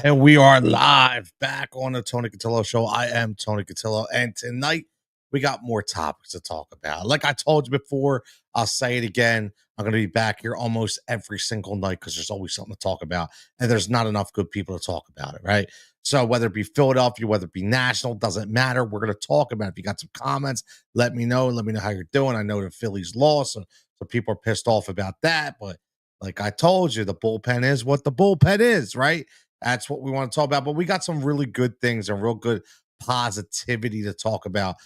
And we are live back on the Tony Cutillo Show. I am Tony Cutillo, and tonight we got more topics to talk about. Like I told you before, I'll say it again. I'm going to be back here almost every single night because there's always something to talk about, and there's not enough good people to talk about it, right? So whether it be Philadelphia, whether it be national, doesn't matter. We're going to talk about it. If you got some comments, let me know. Let me know how you're doing. I know the Phillies lost, so people are pissed off about that, but like I told you, the bullpen is what the bullpen is, right? That's what we want to talk about. But we got some really good things and real good positivity to talk about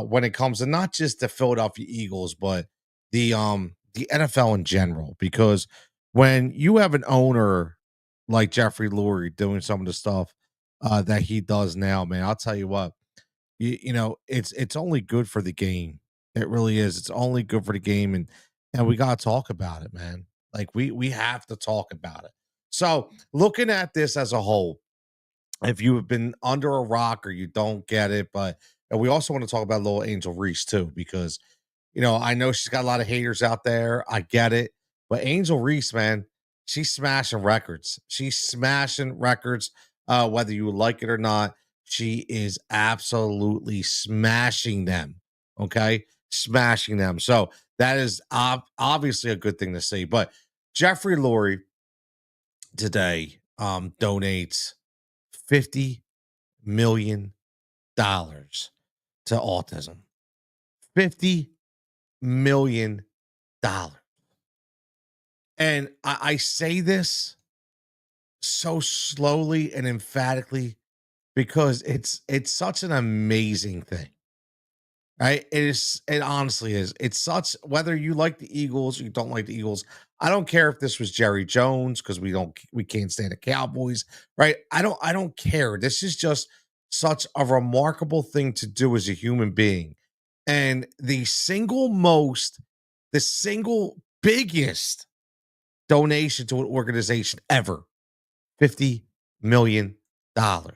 when it comes to not just the Philadelphia Eagles, but the NFL in general. Because when you have an owner like Jeffrey Lurie doing some of the stuff that he does now, man, I'll tell you what, it's only good for the game. It really is. It's only good for the game, and we gotta talk about it, man. Like we have to talk about it. So looking at this as a whole, if you have been under a rock or you don't get it, but and we also want to talk about little Angel Reese too, because I know she's got a lot of haters out there. I get it. But Angel Reese, man, she's smashing records. She's smashing records, whether you like it or not. She is absolutely smashing them. Okay. Smashing them. So that is obviously a good thing to see. But Jeffrey Lurie today donates $50 million to autism. $50 million. And I say this so slowly and emphatically because it's such an amazing thing. Right? It honestly is. It's such whether you like the Eagles or you don't like the Eagles. I don't care if this was Jerry Jones because we can't stand the Cowboys, right? I don't care. This is just such a remarkable thing to do as a human being. And the single biggest donation to an organization ever, $50 million. I'll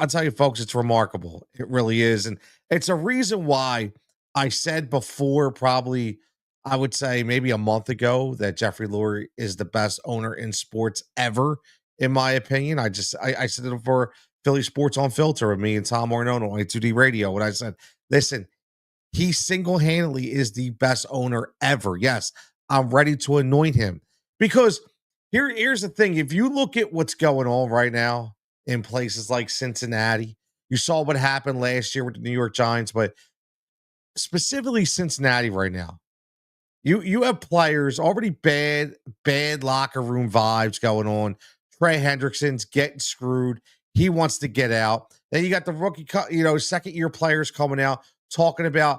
tell you, folks, it's remarkable. It really is. And it's a reason why I said before, probably, I would say maybe a month ago, that Jeffrey Lurie is the best owner in sports ever, in my opinion. I said it for Philly Sports on Filter with me and Tom Ornono on 2D Radio. And I said, listen, he single handedly is the best owner ever. Yes, I'm ready to anoint him because here's the thing. If you look at what's going on right now in places like Cincinnati, you saw what happened last year with the New York Giants, but specifically Cincinnati right now. You have players already bad locker room vibes going on. Trey Hendrickson's getting screwed. He wants to get out. Then you got the second year players coming out talking about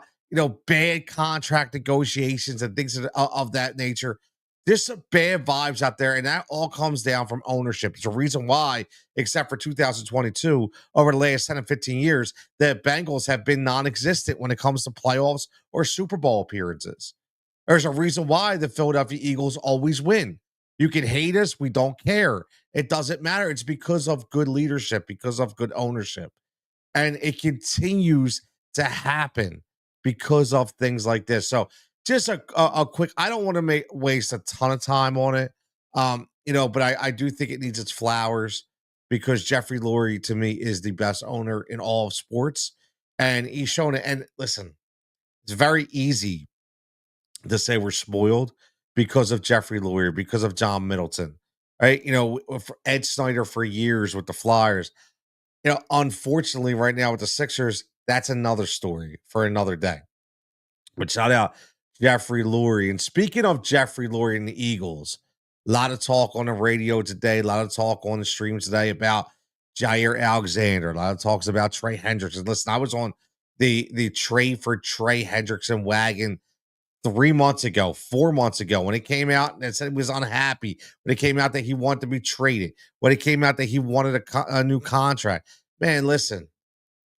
bad contract negotiations and things of that nature. There's some bad vibes out there, and that all comes down from ownership. It's a reason why, except for 2022, over the last 10 and 15 years, the Bengals have been non-existent when it comes to playoffs or Super Bowl appearances. There's a reason why the Philadelphia Eagles always win. You can hate us. We don't care. It doesn't matter. It's because of good leadership, because of good ownership. And it continues to happen because of things like this. So just a quick, I don't want to waste a ton of time on it. But I do think it needs its flowers because Jeffrey Lurie to me is the best owner in all of sports. And he's shown it. And listen, it's very easy to say we're spoiled because of Jeffrey Lurie, because of John Middleton, right? For Ed Snyder for years with the Flyers. Unfortunately, right now with the Sixers, that's another story for another day. But shout out Jeffrey Lurie. And speaking of Jeffrey Lurie and the Eagles, a lot of talk on the radio today, a lot of talk on the stream today about Jair Alexander, a lot of talks about Trey Hendrickson. Listen, I was on the trade for Trey Hendrickson wagon 3 months ago, 4 months ago, when it came out and it said he was unhappy, when it came out that he wanted to be traded, when it came out that he wanted a new contract. Man, listen,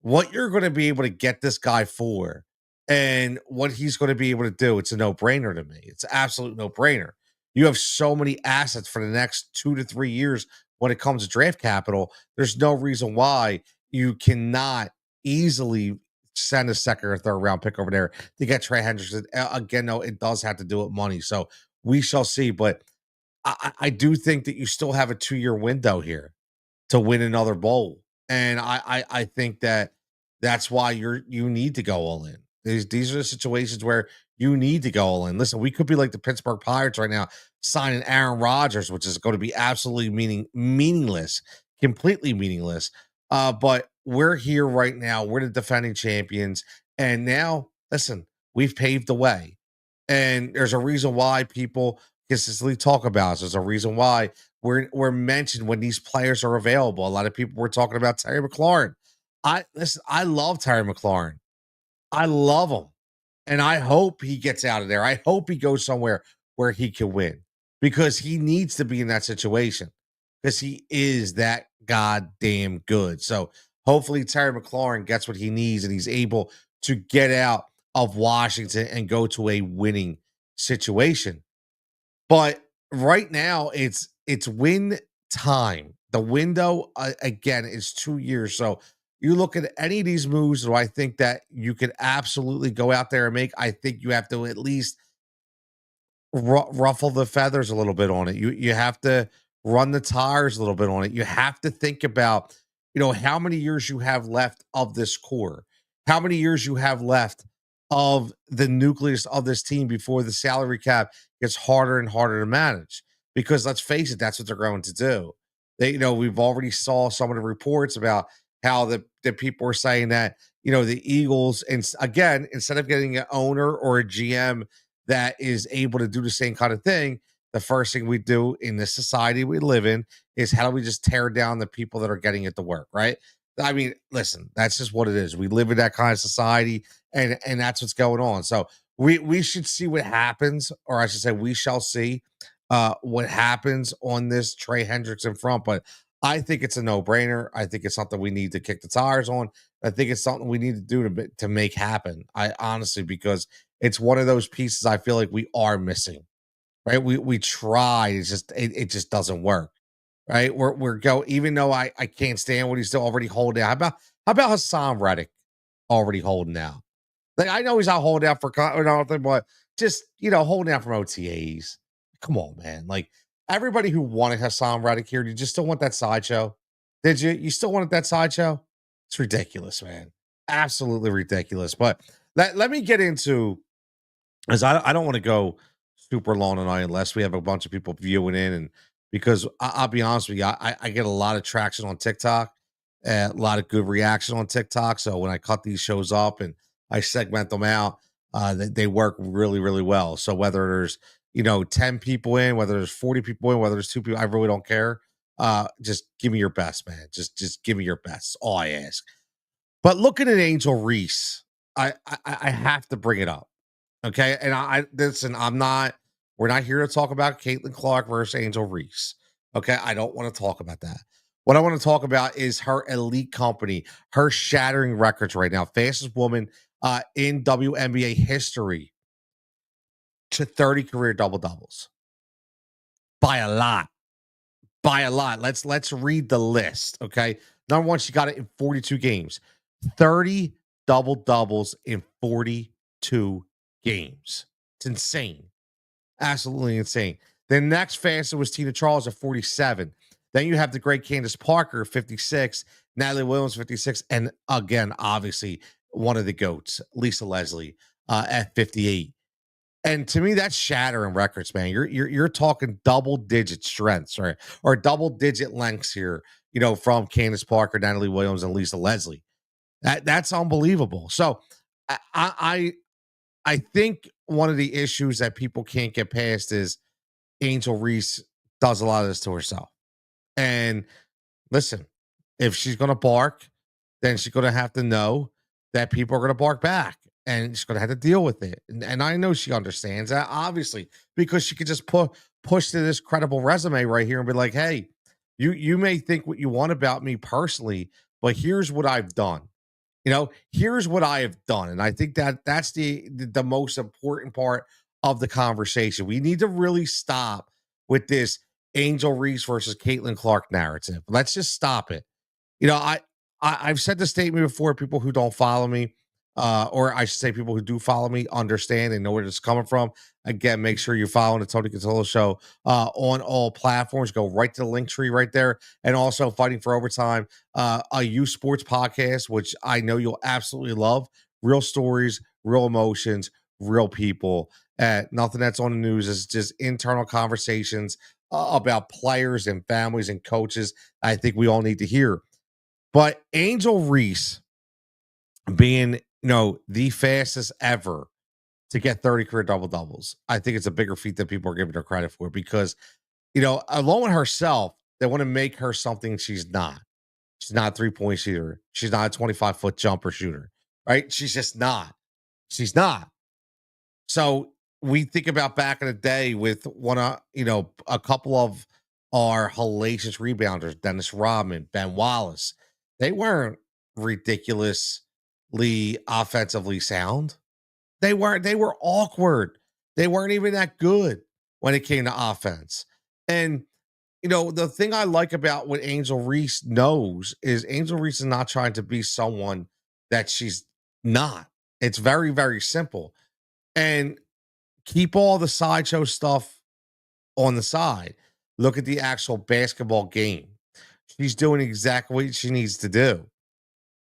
what you're going to be able to get this guy for and what he's going to be able to do, it's a no-brainer to me. It's an absolute no-brainer. You have so many assets for the next 2 to 3 years when it comes to draft capital. There's no reason why you cannot easily send a second or third round pick over there to get Trey Hendrickson. Again, no, it does have to do with money. So we shall see. But I do think that you still have a 2-year window here to win another bowl. And I think that that's why you need to go all in. These are the situations where you need to go all in. Listen, we could be like the Pittsburgh Pirates right now, signing Aaron Rodgers, which is going to be absolutely meaningless, completely meaningless. But we're here right now. We're the defending champions, and now listen, we've paved the way, and there's a reason why people consistently talk about us. There's a reason why we're mentioned when these players are available. A lot of people were talking about Terry McLaurin. I listen, I love Terry McLaurin. I love him. And I hope he gets out of there. I hope he goes somewhere where he can win because he needs to be in that situation because he is that goddamn good. So hopefully Terry McLaurin gets what he needs and he's able to get out of Washington and go to a winning situation. But right now, it's win time. The window again is 2 years. So you look at any of these moves, do I think that you could absolutely go out there and make? I think you have to at least ruffle the feathers a little bit on it. You have to run the tires a little bit on it. You have to think about, how many years you have left of this core, how many years you have left of the nucleus of this team before the salary cap gets harder and harder to manage. Because let's face it, that's what they're going to do. We've already saw some of the reports about how the people are saying that, the Eagles, and again, instead of getting an owner or a GM that is able to do the same kind of thing, the first thing we do in this society we live in is how do we just tear down the people that are getting it to work, right? I mean, listen, that's just what it is. We live in that kind of society, and that's what's going on. So we should see what happens, or I should say, we shall see what happens on this Trey Hendrickson front. But I think it's a no brainer. I think it's something we need to kick the tires on. I think it's something we need to do to make happen. I honestly, because it's one of those pieces I feel like we are missing, right? We try, it just doesn't work, right? We're go even though I can't stand what he's still already holding out. How about Hassan Reddick already holding out? Like I know he's not holding out for nothing, but just holding out from OTAs. Come on, man! Like everybody who wanted Hassan Reddick here, you just still want that sideshow? Did you? You still wanted that sideshow? It's ridiculous, man. Absolutely ridiculous. But let me get into, as I don't want to go super long tonight unless we have a bunch of people viewing in, and because I'll be honest with you, I get a lot of traction on TikTok, a lot of good reaction on TikTok. So when I cut these shows up and I segment them out, they work really, really well. So whether there's 10 people in, whether there's 40 people in, whether there's 2 people, I really don't care. Just give me your best, man. Just give me your best. That's all I ask. But looking at Angel Reese, I have to bring it up. Okay. And I listen, we're not here to talk about Caitlin Clark versus Angel Reese. Okay. I don't want to talk about that. What I want to talk about is her elite company, her shattering records right now. Fastest woman in WNBA history to 30 career double doubles by a lot. By a lot. Let's read the list. Okay. Number one, she got it in 42 games. 30 double doubles in 42 games. It's insane. Absolutely insane. The next fastest was Tina Charles at 47. Then you have the great Candace Parker, 56, Natalie Williams, 56, and again, obviously, one of the GOATs, Lisa Leslie, at 58. And to me, that's shattering records, man. You're talking double digit strengths, right? Or double digit lengths here, from Candace Parker, Natalie Williams, and Lisa Leslie. That's unbelievable. So I think one of the issues that people can't get past is Angel Reese does a lot of this to herself. And listen, if she's going to bark, then she's going to have to know that people are going to bark back and she's going to have to deal with it. And I know she understands that, obviously, because she could just push to this credible resume right here and be like, hey, you may think what you want about me personally, but here's what I've done. Here's what I have done. And I think that that's the most important part of the conversation. We need to really stop with this Angel Reese versus Caitlin Clark narrative. Let's just stop it. I've said the statement before. People who don't follow me, or I should say people who do follow me, understand and know where it's coming from. Again, make sure you're following the Tony Cutillo Show on all platforms. Go right to the link tree right there. And also Fighting for Overtime, a youth sports podcast, which I know you'll absolutely love. Real stories, real emotions, real people. Nothing that's on the news is just internal conversations about players and families and coaches. I think we all need to hear. But Angel Reese being, the fastest ever to get 30 career double doubles, I think it's a bigger feat than people are giving her credit for because, alone with herself, they want to make her something she's not. She's not a 3-point shooter. She's not a 25-foot jumper shooter, right? She's just not. She's not. So we think about back in the day with a couple of our hellacious rebounders, Dennis Rodman, Ben Wallace. They weren't ridiculously offensively sound. They were awkward. They weren't even that good when it came to offense. And the thing I like about what Angel Reese knows is Angel Reese is not trying to be someone that she's not. It's very, very simple. And keep all the sideshow stuff on the side. Look at the actual basketball game. She's doing exactly what she needs to do.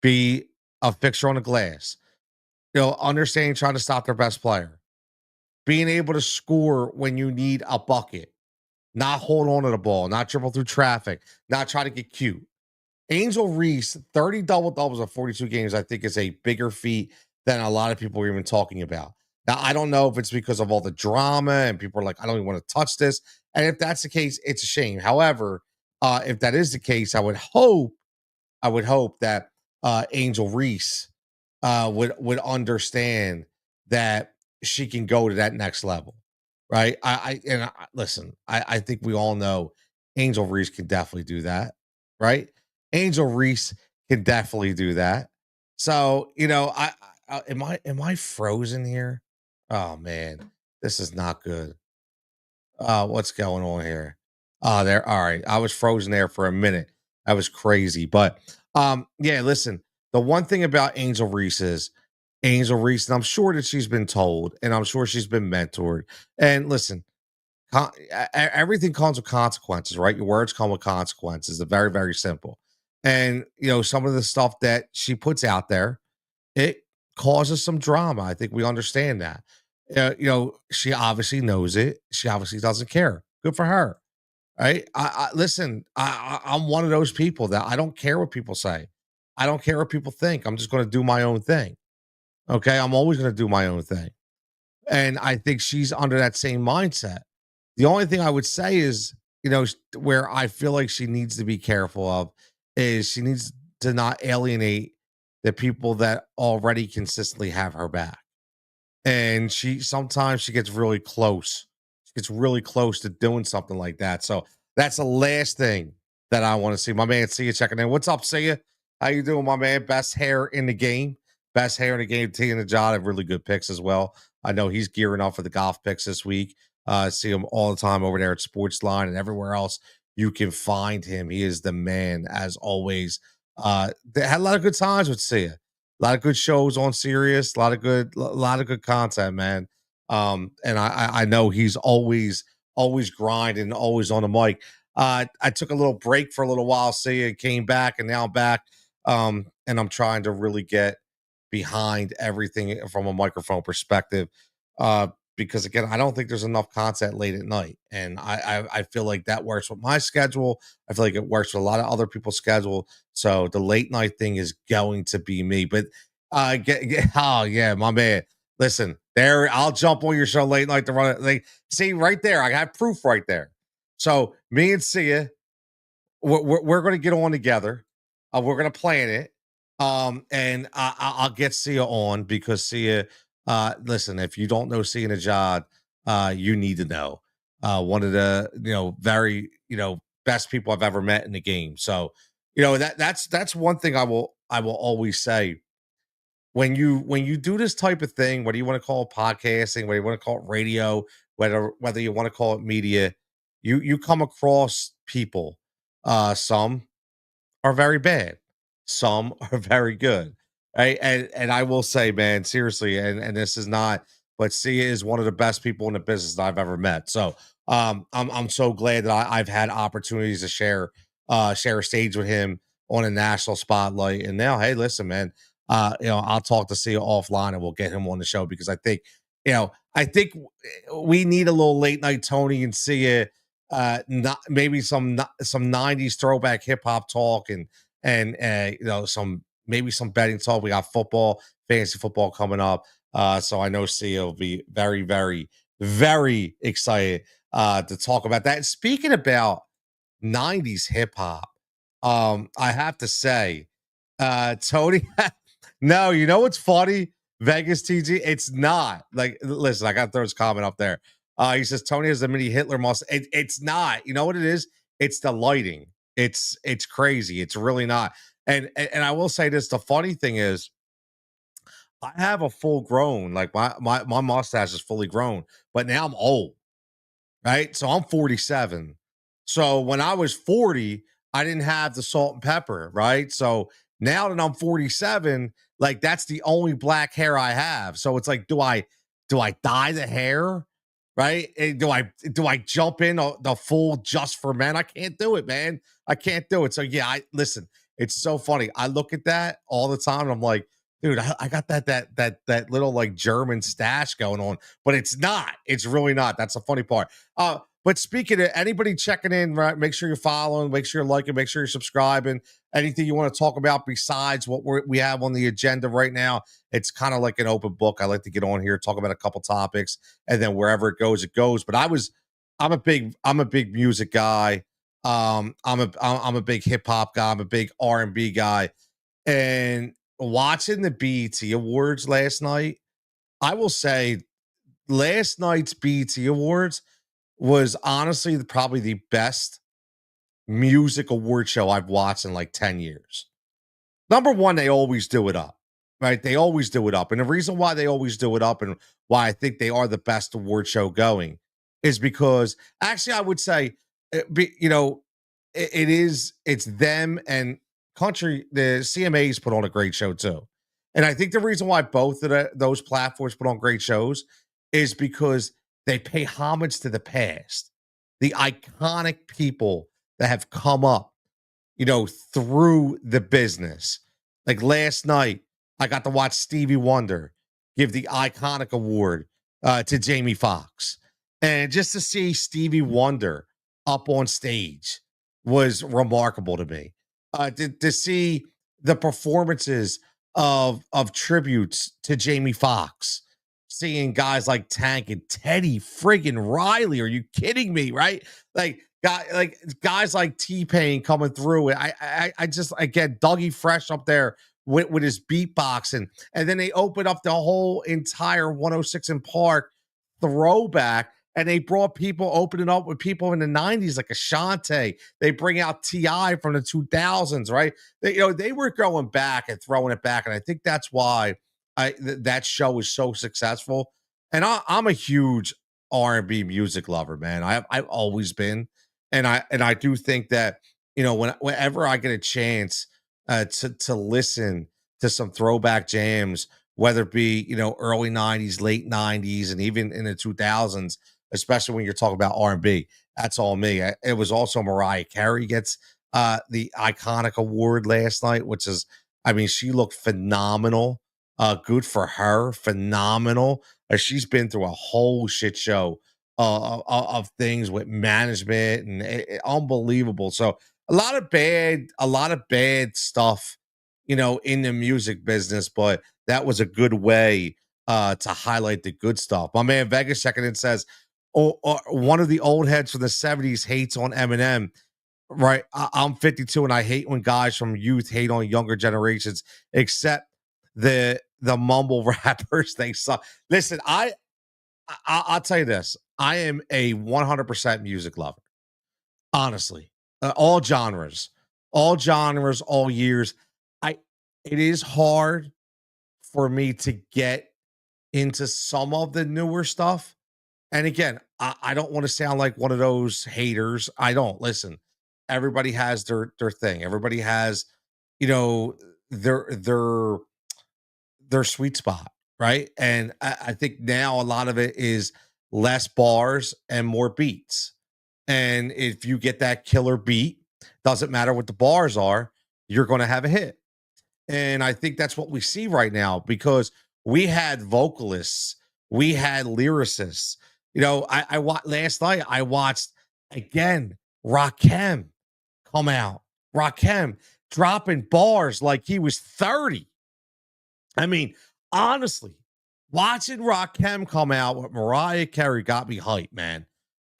Be a fixture on the glass. Understanding trying to stop their best player. Being able to score when you need a bucket. Not hold on to the ball, not dribble through traffic, not try to get cute. Angel Reese, 30 double doubles in 42 games, I think is a bigger feat than a lot of people are even talking about. Now, I don't know if it's because of all the drama and people are like, I don't even want to touch this. And if that's the case, it's a shame. However, if that is the case, I would hope that Angel Reese would understand that she can go to that next level, right? Listen. I think we all know Angel Reese can definitely do that, right? Angel Reese can definitely do that. So am I frozen here? Oh man, this is not good. What's going on here? Oh, there. All right. I was frozen there for a minute. That was crazy. But yeah, listen, the one thing about Angel Reese is Angel Reese, and I'm sure that she's been told, and I'm sure she's been mentored. And listen, everything comes with consequences, right? Your words come with consequences. They're very, very simple. And some of the stuff that she puts out there, it causes some drama. I think we understand that. She obviously knows it. She obviously doesn't care. Good for her, right? I listen. I'm one of those people that I don't care what people say. I don't care what people think. I'm just going to do my own thing. Okay, I'm always going to do my own thing, and I think she's under that same mindset. The only thing I would say is, where I feel like she needs to be careful of is she needs to not alienate the people that already consistently have her back. And she gets really close. She gets really close to doing something like that. So that's the last thing that I want to see. My man, see you checking in. What's up, see you? How you doing, my man? Best hair in the game. Best hair in the game. T and the John have really good picks as well. I know he's gearing up for the golf picks this week. See him all the time over there at Sportsline and everywhere else you can find him. He is the man as always. They had a lot of good times with Sia. A lot of good shows on Sirius, a lot of good content, man. And I know he's always grinding, always on the mic. I took a little break for a little while, see it, came back, and now I'm back. And I'm trying to really get behind everything from a microphone perspective. Because again, I don't think there's enough content late at night. And I feel like that works with my schedule. I feel like it works with a lot of other people's schedule. So the late night thing is going to be me. But oh yeah, my man. Listen, there I'll jump on your show late night to run it. Like, see right there, I have proof right there. So me and Sia, we're going to get on together. We're going to plan it. And I'll get Sia on because Sia, listen, if you don't know Sia Najad, you need to know. One of the, very, best people I've ever met in the game. So, that's one thing I will always say when you do this type of thing, whether you want to call it podcasting, whether you want to call it radio, whether you want to call it media, you come across people. Some are very bad. Some are very good. Right. And I will say, man, seriously, and this is not but Sia is one of the best people in the business that I've ever met. So I'm so glad that I've had opportunities to share a stage with him on a national spotlight. And now, hey, listen, man, I'll talk to Sia offline and we'll get him on the show because I think we need a little late night Tony and Sia, not maybe some 90s throwback hip hop talk and some maybe some betting talk. We got football, fantasy football coming up. So I know Sia will be very, very, very excited to talk about that. And speaking about 90s hip hop, I have to say, Tony, no, you know what's funny? Vegas TG, it's not like, listen, I got to throw his comment up there. He says Tony has a mini Hitler muscle. It's not. You know what it is? It's the lighting. It's crazy. It's really not. And I will say this: the funny thing is, I have a full grown, like my mustache is fully grown, but now I'm old, right? So I'm 47. So when I was 40, I didn't have the salt and pepper, right? So now that I'm 47, like that's the only black hair I have. So it's like, do I dye the hair? Right? Do I jump in the full just for men? I can't do it, man. I can't do it. So yeah, I listen, it's so funny. I look at that all the time and I'm like, dude, I got that little like German stash going on, but it's not. It's really not. That's the funny part. But speaking of anybody checking in, right? Make sure you're following, make sure you're liking, make sure you're subscribing. Anything you want to talk about besides what we have on the agenda right now, it's kind of like an open book. I like to get on here, talk about a couple topics, and then wherever it goes, it goes. But I'm a big music guy. I'm a big hip hop guy. I'm a big R&B guy, and watching the BET Awards last night, I will say last night's BET Awards was honestly probably the best music award show I've watched in like 10 years. Number one, they always do it up, right? They always do it up. And the reason why they always do it up and why I think they are the best award show going is because actually, I would say, it's them and country, the CMAs put on a great show too. And I think the reason why both of those platforms put on great shows is because they pay homage to the past, the iconic people that have come up through the business. Like last night, I got to watch Stevie Wonder give the iconic award to Jamie Foxx. And just to see Stevie Wonder up on stage was remarkable to me. To see the performances of tributes to Jamie Foxx, seeing guys like Tank and Teddy friggin' Riley. Are you kidding me? Right? Guys like T-Pain coming through. I just get Dougie Fresh up there with his beatboxing, and then they open up the whole entire 106 in Park throwback, and they brought people opening up with people in the 90s like Ashante. They bring out Ti from the 2000s, right? They were going back and throwing it back, and I think that's why that show is so successful. And I'm a huge R&B music lover, man. I've always been, and I do think that whenever I get a chance to listen to some throwback jams, whether it be early 90s, late 90s, and even in the 2000s, especially when you're talking about R&B, that's all me. It was also Mariah Carey gets the iconic award last night, which is, I mean, she looked phenomenal. Good for her, phenomenal. She's been through a whole shit show of things with management and unbelievable. So a lot of bad stuff, in the music business, but that was a good way to highlight the good stuff. My man Vegas checking in says, "Oh, one of the old heads from the '70s hates on Eminem." Right, I'm 52, and I hate when guys from youth hate on younger generations, except the mumble rappers. They suck. Listen, I'll tell you this: I am a 100% music lover. Honestly, all genres, all years. I It is hard for me to get into some of the newer stuff. And again, I don't want to sound like one of those haters. I don't listen. Everybody has their thing. Everybody has, you know, their their sweet spot. right? And I think now a lot of it is less bars and more beats. And if you get that killer beat, doesn't matter what the bars are, you're going to have a hit. And I think that's what we see right now because we had vocalists, we had lyricists. Last night I watched again Rakim come out. Rakim dropping bars like he was 30. I mean, honestly, watching Rakim come out with Mariah Carey got me hyped, man.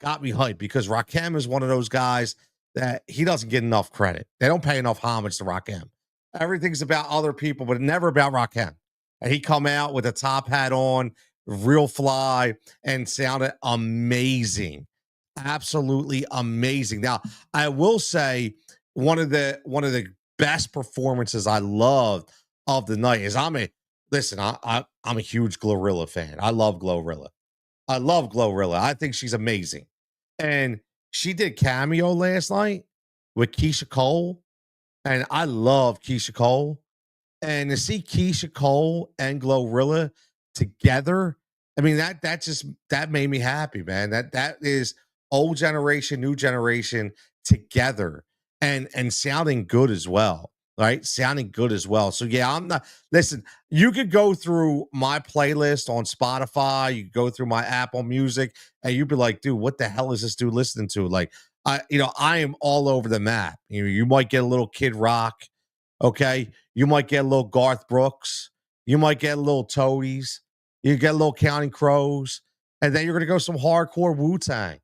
Got me hyped because Rakim is one of those guys that he doesn't get enough credit. They don't pay enough homage to Rakim. Everything's about other people, but never about Rakim. And he come out with a top hat on, real fly, and sounded amazing. Absolutely amazing. Now, I will say one of the best performances I loved of the night is I'm a huge Glorilla fan. I love Glorilla. I love Glorilla. I think she's amazing. And she did cameo last night with Keisha Cole. And I love Keisha Cole. And to see Keisha Cole and Glorilla together, I mean that made me happy, man. That is old generation, new generation together and sounding good as well. Right? Sounding good as well. So yeah, I'm not listen, you could go through my playlist on Spotify, you could go through my Apple Music, and you'd be like, dude, what the hell is this dude listening to? Like, I am all over the map. You might get a little Kid Rock, okay? You might get a little Garth Brooks. You might get a little Toadies. You get a little Counting Crows, and then you're gonna go some hardcore Wu Tang,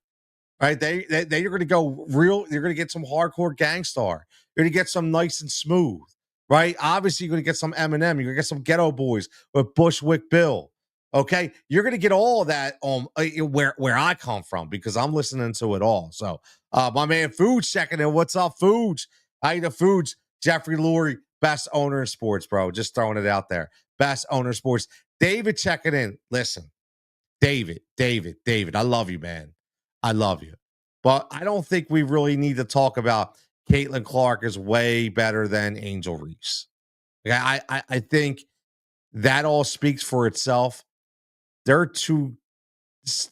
right? You're gonna go real. You're gonna get some hardcore Gangstar. You're gonna get some Nice and Smooth, right? Obviously, you're gonna get some Eminem. You're gonna get some Ghetto Boys with Bushwick Bill. Okay, you're gonna get all of that where I come from because I'm listening to it all. So, my man Foods checking in. What's up, Foods? How you the Foods? Jeffrey Lurie, best owner in sports, bro. Just throwing it out there. Best owner in sports. David checking in. Listen, David, I love you, man. I love you. But I don't think we really need to talk about Caitlin Clark is way better than Angel Reese. Okay, I think that all speaks for itself. They're two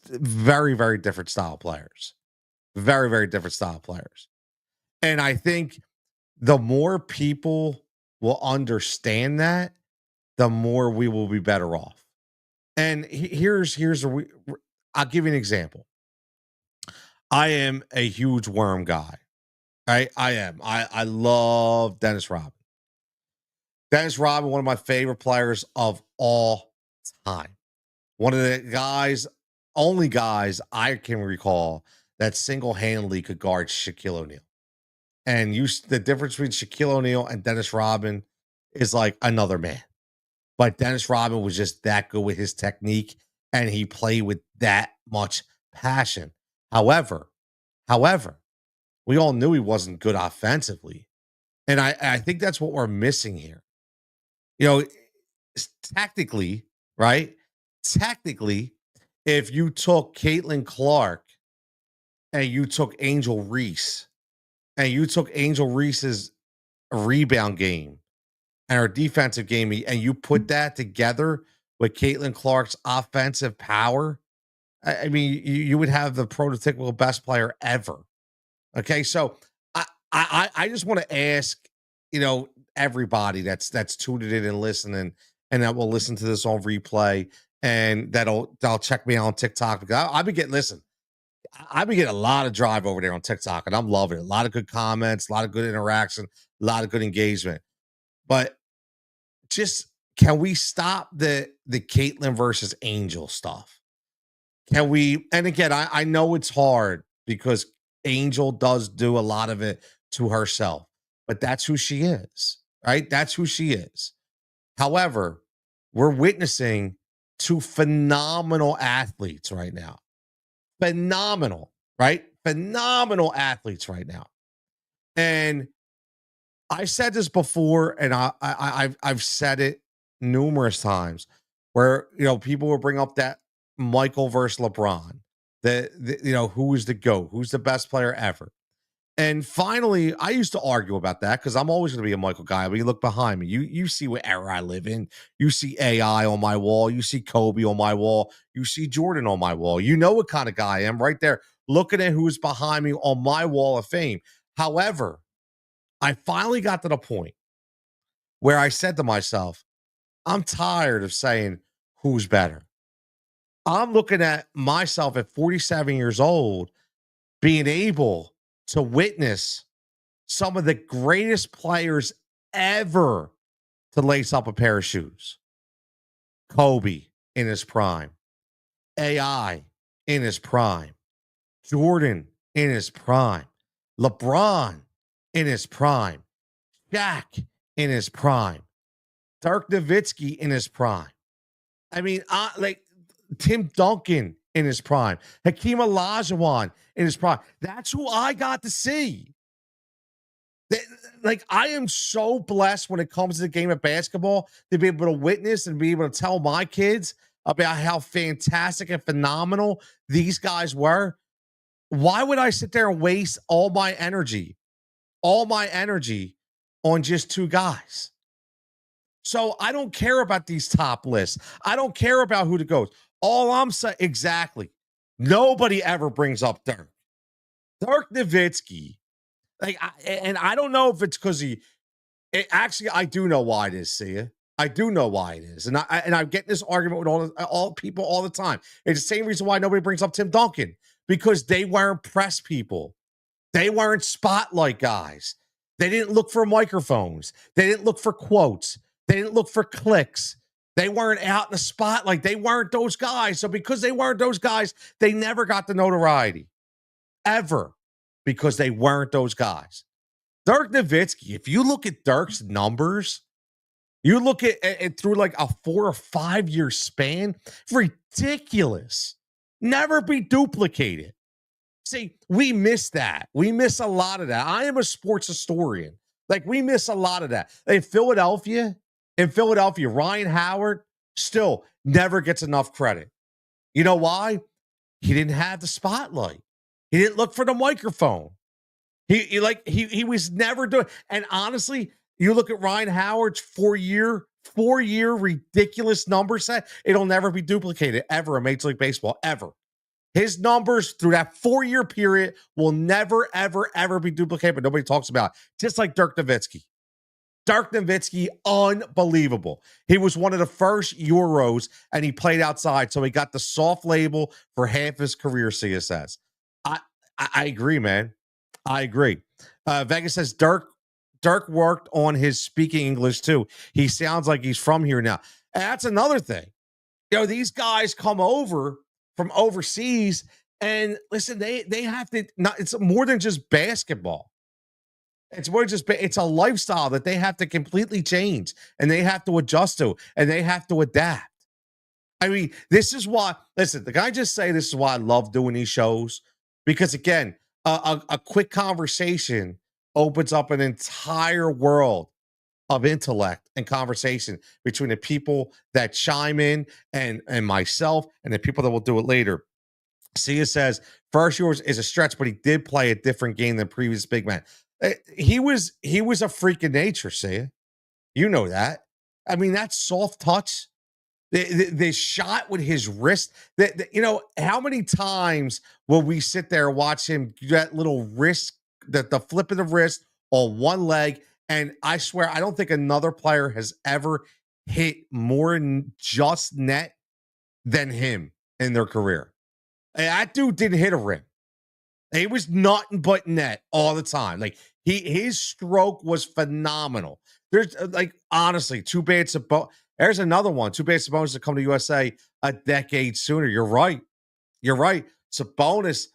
very, very different style players. Very, very different style players. And I think the more people will understand that, the more we will be better off. And here's I'll give you an example. I am a huge worm guy. I am. I love Dennis Rodman. Dennis Rodman, one of my favorite players of all time. One of the guys, only guys I can recall that single-handedly could guard Shaquille O'Neal. And the difference between Shaquille O'Neal and Dennis Rodman is like another man. But Dennis Rodman was just that good with his technique, and he played with that much passion. However, however, we all knew he wasn't good offensively. And I think that's what we're missing here. You know, tactically, right? Technically, if you took Caitlin Clark and you took Angel Reese and you took Angel Reese's rebound game and her defensive game, and you put that together with Caitlin Clark's offensive power, I mean, you would have the prototypical best player ever. Okay, so I just want to ask, everybody that's tuned in and listening, and that will listen to this on replay, and that'll check me out on TikTok because I've been getting I've been getting a lot of drive over there on TikTok, and I'm loving it. A lot of good comments, a lot of good interaction, a lot of good engagement. But just can we stop the Caitlyn versus Angel stuff? Can we? And again, I know it's hard because Angel does do a lot of it to herself, but that's who she is, right? That's who she is. However, we're witnessing two phenomenal athletes right now. Phenomenal, right? Phenomenal athletes right now. And I said this before, and I've said it numerous times, where people will bring up that Michael versus LeBron, who is the GOAT, who's the best player ever. And finally, I used to argue about that because I'm always going to be a Michael guy. But you look behind me, you see what era I live in. You see AI on my wall. You see Kobe on my wall. You see Jordan on my wall. You know what kind of guy I am right there, looking at who's behind me on my wall of fame. However, I finally got to the point where I said to myself, I'm tired of saying who's better. I'm looking at myself at 47 years old being able to witness some of the greatest players ever to lace up a pair of shoes. Kobe in his prime, AI in his prime, Jordan in his prime, LeBron in his prime, Shaq in his prime, Dirk Nowitzki in his prime. I mean, like Tim Duncan in his prime, Hakeem Olajuwon in his prime. That's who I got to see. They- Like, I am so blessed when it comes to the game of basketball to be able to witness and be able to tell my kids about how fantastic and phenomenal these guys were. Why would I sit there and waste all my energy on just two guys? So I don't care about these top lists. I don't care about who to go. All I'm saying, exactly. Nobody ever brings up Dirk. Dirk Nowitzki. And I don't know if it's because actually, I do know why it is, see. I do know why it is. And I get this argument with all people all the time. It's the same reason why nobody brings up Tim Duncan, because they weren't press people. They weren't spotlight guys. They didn't look for microphones. They didn't look for quotes. They didn't look for clicks. They weren't out in the spotlight. They weren't those guys. So because they weren't those guys, they never got the notoriety ever, because they weren't those guys. Dirk Nowitzki, if you look at Dirk's numbers, you look at it through like a 4 or 5 year span, ridiculous. Never be duplicated. See, we miss that. We miss a lot of that. I am a sports historian. Like, we miss a lot of that. In Philadelphia, Ryan Howard still never gets enough credit. You know why? He didn't have the spotlight. He didn't look for the microphone. He was never doing. And honestly, you look at Ryan Howard's 4 year ridiculous number set. It'll never be duplicated ever in Major League Baseball, ever. His numbers through that 4 year period will never, ever, ever be duplicated, but nobody talks about it. Just like Dirk Nowitzki. Dirk Nowitzki, unbelievable. He was one of the first Euros, and he played outside, so he got the soft label for half his career, CSS. I agree, man. I agree. Vegas says Dirk worked on his speaking English too. He sounds like he's from here now. And that's another thing. These guys come over from overseas, and listen, they have to not. It's more than just basketball. It's more just it's a lifestyle that they have to completely change, and they have to adjust to, and they have to adapt. I mean, this is why. Listen, the guy just say this is why I love doing these shows, because again, a quick conversation opens up an entire world of intellect and conversation between the people that chime in and myself and the people that will do it later. Sia says first yours is a stretch, but he did play a different game than previous big man. He was a freak of nature, Sia. You know that. I mean, that soft touch, the shot with his wrist. How many times will we sit there and watch him do that little wrist, the flip of the wrist on one leg? And I swear, I don't think another player has ever hit more just net than him in their career. And that dude didn't hit a rim. He was nothing but net all the time. Like, his stroke was phenomenal. There's like, honestly, too bad there's another one. Too bad Sabonis to come to USA a decade sooner. You're right. You're right. Sabonis,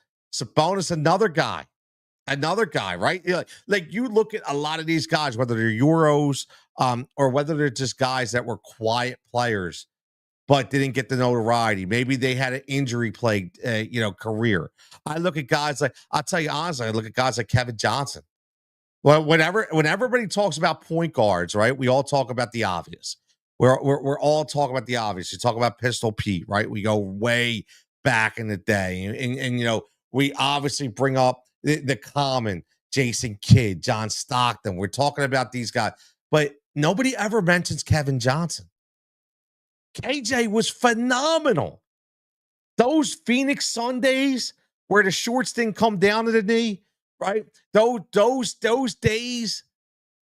another guy, right? Like you look at a lot of these guys, whether they're Euros, or whether they're just guys that were quiet players but didn't get the notoriety. Maybe they had an injury plagued, career. I look at guys like, I'll tell you honestly, I look at guys like Kevin Johnson. Well, when everybody talks about point guards, right? We all talk about the obvious. We're all talking about the obvious. You talk about Pistol Pete, right? We go way back in the day, and we obviously bring up the common. Jason Kidd, John Stockton. We're talking about these guys, but nobody ever mentions Kevin Johnson. KJ was phenomenal. Those Phoenix Sundays where the shorts didn't come down to the knee, right? Those days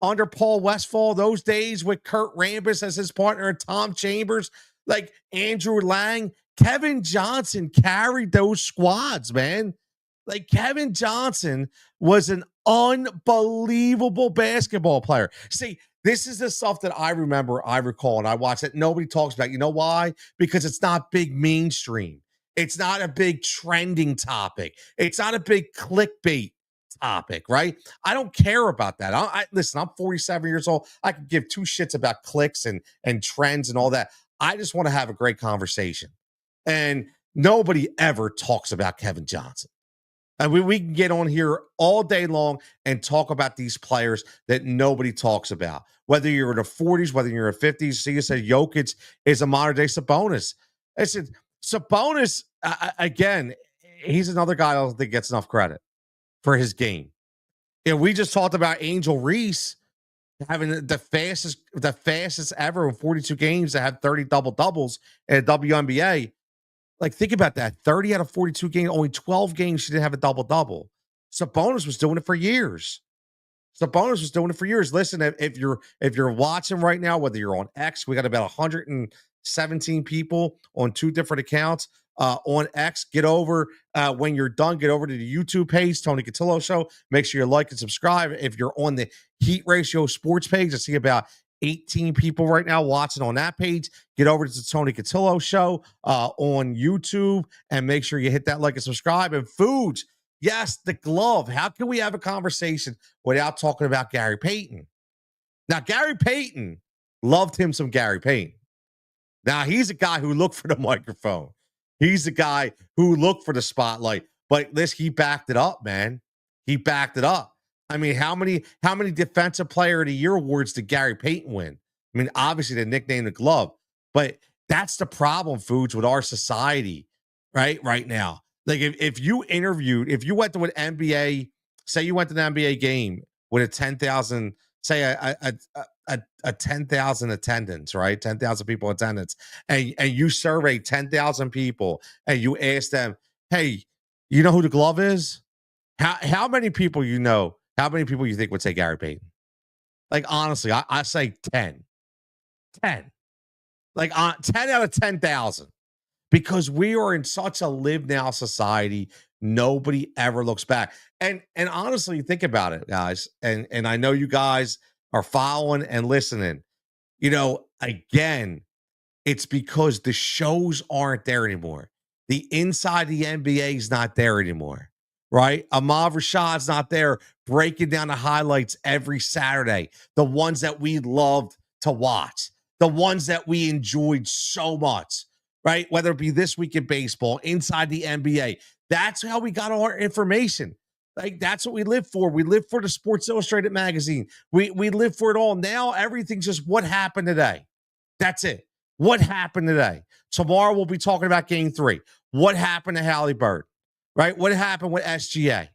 under Paul Westphal, those days with Kurt Rambis as his partner and Tom Chambers, like Andrew Lang, Kevin Johnson carried those squads, man. Like Kevin Johnson was an unbelievable basketball player. See, this is the stuff that I remember, I recall, and I watch that nobody talks about. You know why? Because it's not big mainstream. It's not a big trending topic. It's not a big clickbait topic, right? I don't care about that. Listen, I'm 47 years old. I can give two shits about clicks and trends and all that. I just want to have a great conversation. And nobody ever talks about Kevin Johnson. And we can get on here all day long and talk about these players that nobody talks about. Whether you're in the 40s, whether you're in the 50s, see, you said Jokic is a modern day Sabonis. I said Sabonis, again, he's another guy I don't think gets enough credit for his game. And we just talked about Angel Reese having the fastest ever in 42 games to have 30 double doubles in a WNBA. Like, think about that. 30 out of 42 games, only 12 games she didn't have a double-double. Sabonis was doing it for years. Sabonis was doing it for years. Listen, if you're watching right now, whether you're on X, we got about 117 people on two different accounts. On X, get over when you're done, get over to the YouTube page, Tony Cutillo Show. Make sure you like and subscribe. If you're on the Heat Ratio Sports page, I see about 18 people right now watching on that page. Get over to the Tony Cutillo Show on YouTube and make sure you hit that like and subscribe. And foods, yes, the glove. How can we have a conversation without talking about Gary Payton? Now, Gary Payton loved him some Gary Payton. Now, he's a guy who looked for the microphone. He's the guy who looked for the spotlight. But he backed it up, man. He backed it up. I mean, how many Defensive Player of the Year awards did Gary Payton win? I mean, obviously the nickname the glove, but that's the problem, foods, with our society, right now. Like if you went to an NBA, say you went to an NBA game with a 10,000, say a 10,000 attendance, right? 10,000 people attendance, and you survey 10,000 people and you ask them, hey, you know who the glove is? How many people how many people you think would say Gary Payton? Like, honestly, I say 10. 10. Like 10 out of 10,000. Because we are in such a live now society, nobody ever looks back. And honestly, think about it, guys. And I know you guys are following and listening. Again, it's because the shows aren't there anymore. The inside the NBA is not there anymore, right? Ahmad Rashad's not there breaking down the highlights every Saturday, the ones that we loved to watch, the ones that we enjoyed so much, right? Whether it be This Week in Baseball, inside the NBA. That's how we got all our information. Like, that's what we live for. We live for the Sports Illustrated magazine. We live for it all. Now everything's just what happened today. That's it. What happened today? Tomorrow we'll be talking about Game 3. What happened to Halle Berry, right? What happened with SGA?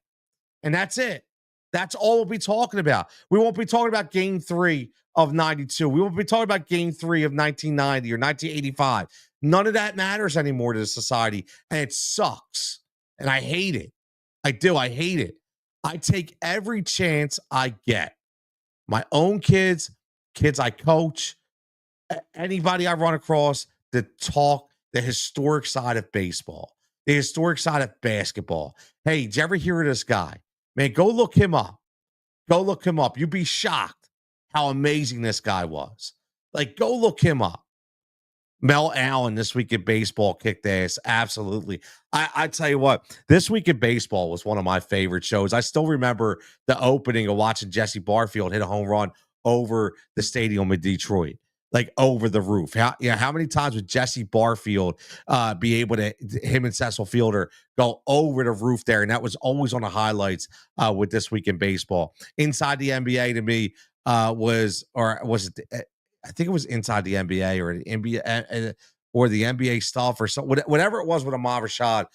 And that's it. That's all we'll be talking about. We won't be talking about Game 3 of 92. We won't be talking about Game 3 of 1990 or 1985. None of that matters anymore to the society, and it sucks. And I hate it. I do. I hate it. I take every chance I get. My own kids I coach, anybody I run across, to talk the historic side of baseball, the historic side of basketball. Hey, did you ever hear of this guy? Man, go look him up. Go look him up. You'd be shocked how amazing this guy was. Like, go look him up. Mel Allen, This Week in Baseball, kicked ass. Absolutely. I tell you what, This Week in Baseball was one of my favorite shows. I still remember the opening of watching Jesse Barfield hit a home run over the stadium in Detroit, like over the roof. How many times would Jesse Barfield be able to, him and Cecil Fielder, go over the roof there? And that was always on the highlights with This Week in Baseball. Inside the NBA to me was it? I think it was Inside the NBA or the NBA or the NBA stuff or something, whatever it was with Ahmad Rashad.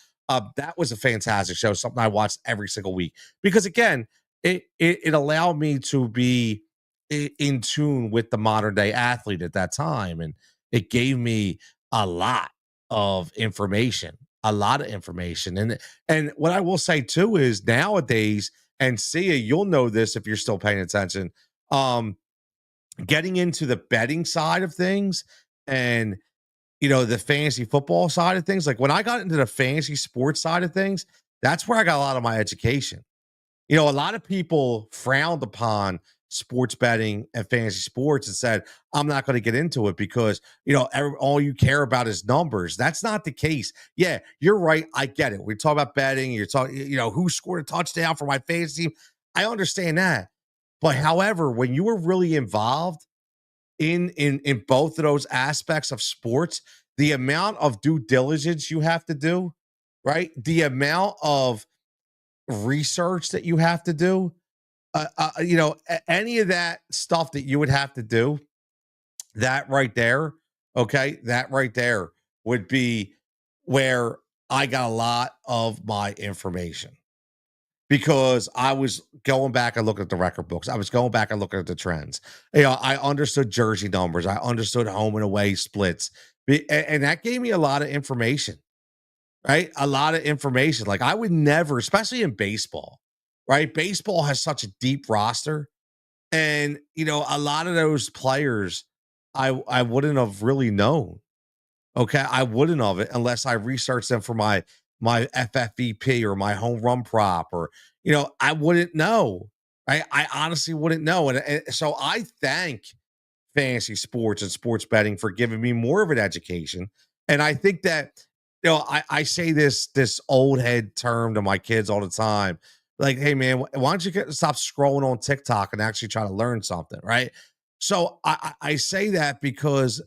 That was a fantastic show, something I watched every single week. Because again, it allowed me to be in tune with the modern day athlete at that time, and it gave me a lot of information, a lot of information. And what I will say too is nowadays, and see, you'll know this if you're still paying attention. Um, Getting into the betting side of things, and the fantasy football side of things. Like when I got into the fantasy sports side of things, that's where I got a lot of my education. A lot of people frowned upon sports betting and fantasy sports and said, I'm not going to get into it because, all you care about is numbers. That's not the case. Yeah, you're right. I get it. We talk about betting. You're talking, who scored a touchdown for my fantasy team. I understand that. But however, when you were really involved in both of those aspects of sports, the amount of due diligence you have to do, right? The amount of research that you have to do, any of that stuff that you would have to do, that right there, okay, that right there would be where I got a lot of my information because I was going back and looking at the record books. I was going back and looking at the trends. I understood jersey numbers. I understood home and away splits. And that gave me a lot of information, right? A lot of information. Like I would never, especially in baseball, right? Baseball has such a deep roster. And, a lot of those players I wouldn't have really known. Okay, I wouldn't of it unless I researched them for my FFVP or my home run prop, or I wouldn't know. I honestly wouldn't know, and so I thank fantasy sports and sports betting for giving me more of an education. And I think that I say this old head term to my kids all the time, like, hey man, why don't you stop scrolling on TikTok and actually try to learn something, right? So I say that because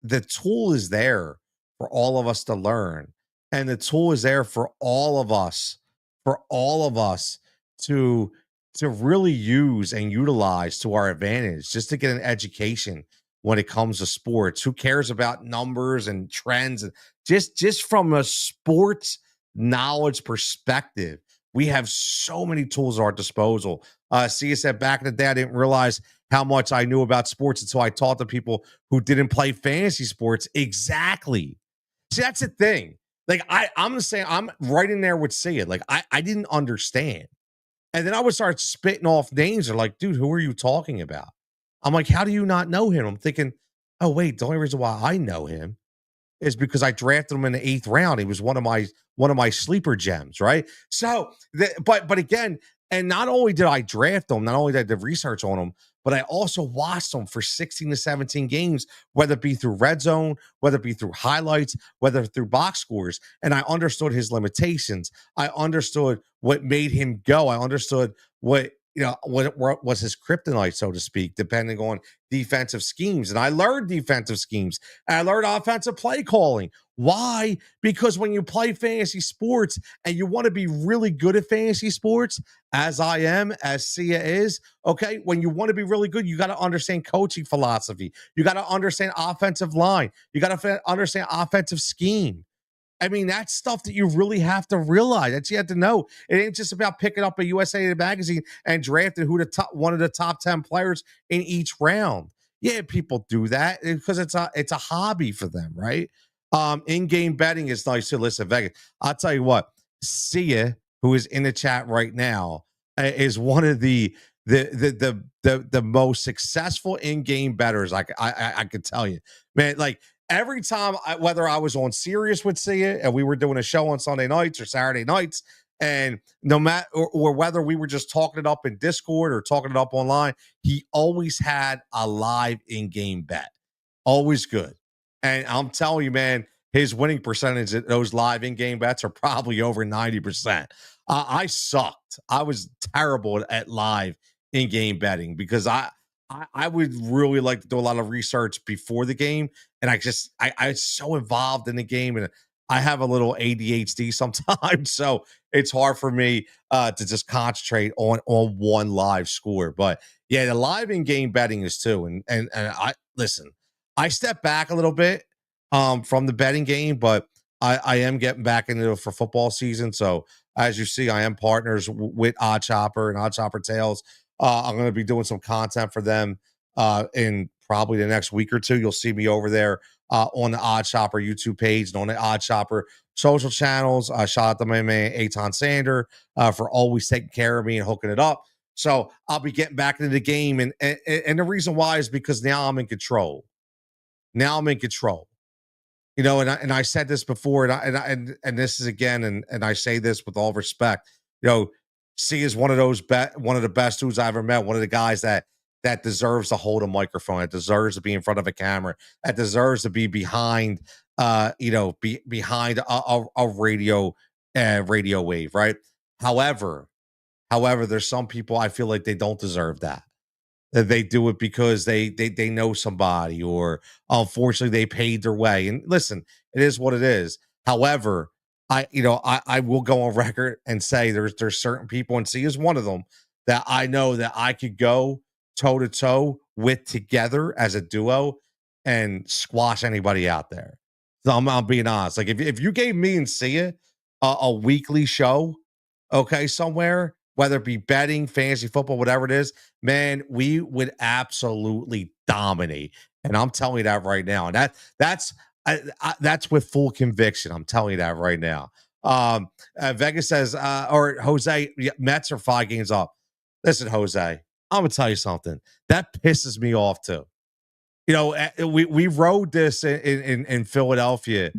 the tool is there for all of us to learn, and the tool is there for all of us to really use and utilize to our advantage, just to get an education when it comes to sports. Who cares about numbers and trends? And just from a sports knowledge perspective, we have so many tools at our disposal. See, I said back in the day, I didn't realize how much I knew about sports until I talked to people who didn't play fantasy sports. Exactly. See, that's the thing. Like I'm gonna say I'm right in there with see it. Like I didn't understand. And then I would start spitting off names. They're like, dude, who are you talking about? I'm like, how do you not know him? I'm thinking, oh, wait, the only reason why I know him is because I drafted him in the eighth round. He was one of my sleeper gems, right? So, but again, and not only did I draft him, not only did I do research on him, but I also watched him for 16 to 17 games, whether it be through red zone, whether it be through highlights, whether through box scores, and I understood his limitations. I understood what made him go. I understood what was his kryptonite, so to speak, depending on defensive schemes. And I learned defensive schemes, and I learned offensive play calling. Why? Because when you play fantasy sports and you want to be really good at fantasy sports, as I am, as Sia is, okay, when you want to be really good, you got to understand coaching philosophy. You got to understand offensive line. You got to understand offensive scheme. I mean, that's stuff that you really have to realize. That you have to know. It ain't just about picking up a USA Today magazine and drafting who the top one of the top 10 players in each round. Yeah, people do that because it's a hobby for them, right? In-game betting is nice to listen, Vegas. I'll tell you what, Sia, who is in the chat right now, is one of the most successful in-game bettors I could tell you. Man, like every time, whether I was on Sirius with Sia and we were doing a show on Sunday nights or Saturday nights, and no matter or whether we were just talking it up in Discord or talking it up online, he always had a live in-game bet. Always good. And I'm telling you, man, his winning percentage at those live in-game bets are probably over 90%. I sucked. I was terrible at live in-game betting because I would really like to do a lot of research before the game, and I so involved in the game, and I have a little ADHD sometimes, so it's hard for me to just concentrate on one live score. But yeah, the live in game betting is too, and I listen. I step back a little bit from the betting game, but I am getting back into it for football season, so As you see, I am partners with Odd Chopper and Odd Chopper Tales. I'm going to be doing some content for them in probably the next week or two. You'll see me over there on the Odd Chopper YouTube page and on the Odd Chopper social channels. Shout out to my man Aton Sander for always taking care of me and hooking it up. So I'll be getting back into the game, and the reason why is because now I'm in control. Now I'm in control. And I said this before, and this is again, and I say this with all respect. You know, C is one of the best dudes I ever met. One of the guys that deserves to hold a microphone, that deserves to be in front of a camera, that deserves to be behind, behind a radio wave, right? However, there's some people I feel like they don't deserve that they do it because they know somebody or unfortunately they paid their way. And listen, it is what it is. However, I will go on record and say there's certain people, and C is one of them, that I know that I could go toe to toe with together as a duo and squash anybody out there. So I'm being honest. Like if you gave me and Sia a weekly show, okay, somewhere, whether it be betting, fantasy football, whatever it is, man, we would absolutely dominate. And I'm telling you that right now. And that's with full conviction. I'm telling you that right now. Vegas says, or Jose, yeah, Mets are 5 games up. Listen, Jose, I'm gonna tell you something that pisses me off too. We rode this in Philadelphia.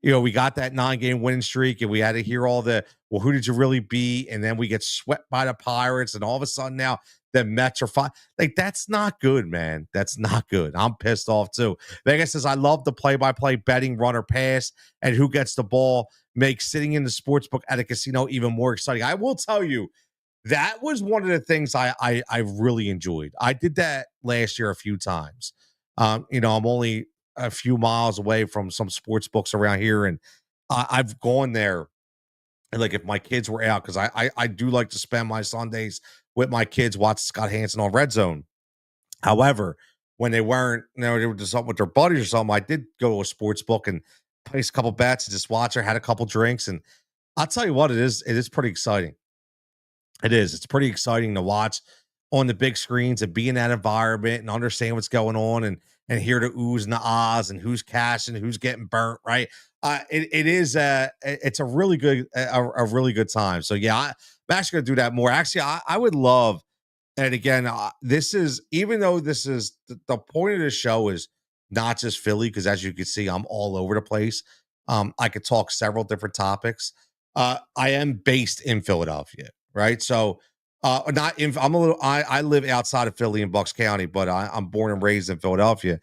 We got that 9-game winning streak, and we had to hear all the, well, who did you really beat? And then we get swept by the Pirates, and all of a sudden now the Mets are fine. Like, that's not good, man. That's not good. I'm pissed off too. Vegas says, I love the play-by-play betting, run or pass, and who gets the ball makes sitting in the sports book at a casino even more exciting. I will tell you, that was one of the things I really enjoyed. I did that last year a few times. I'm only a few miles away from some sports books around here, and I've gone there. And like if my kids were out, because I do like to spend my Sundays with my kids, watch Scott Hansen on Red Zone. However, when they weren't, they were just up with their buddies or something, I did go to a sports book and place a couple bets and just watch her, had a couple drinks, and I'll tell you what, it is pretty exciting. It is. It's pretty exciting to watch on the big screens and be in that environment and understand what's going on and hear the oohs and the ahs and who's cashing, who's getting burnt, right? It is it's a really good a really good time. So yeah, I'm actually gonna do that more. Actually, I would love, and again, this is, even though this is the point of the show is not just Philly, because as you can see, I'm all over the place. I could talk several different topics. I am based in Philadelphia, right? So, not in, I'm a little, I live outside of Philly in Bucks County, but I'm born and raised in Philadelphia.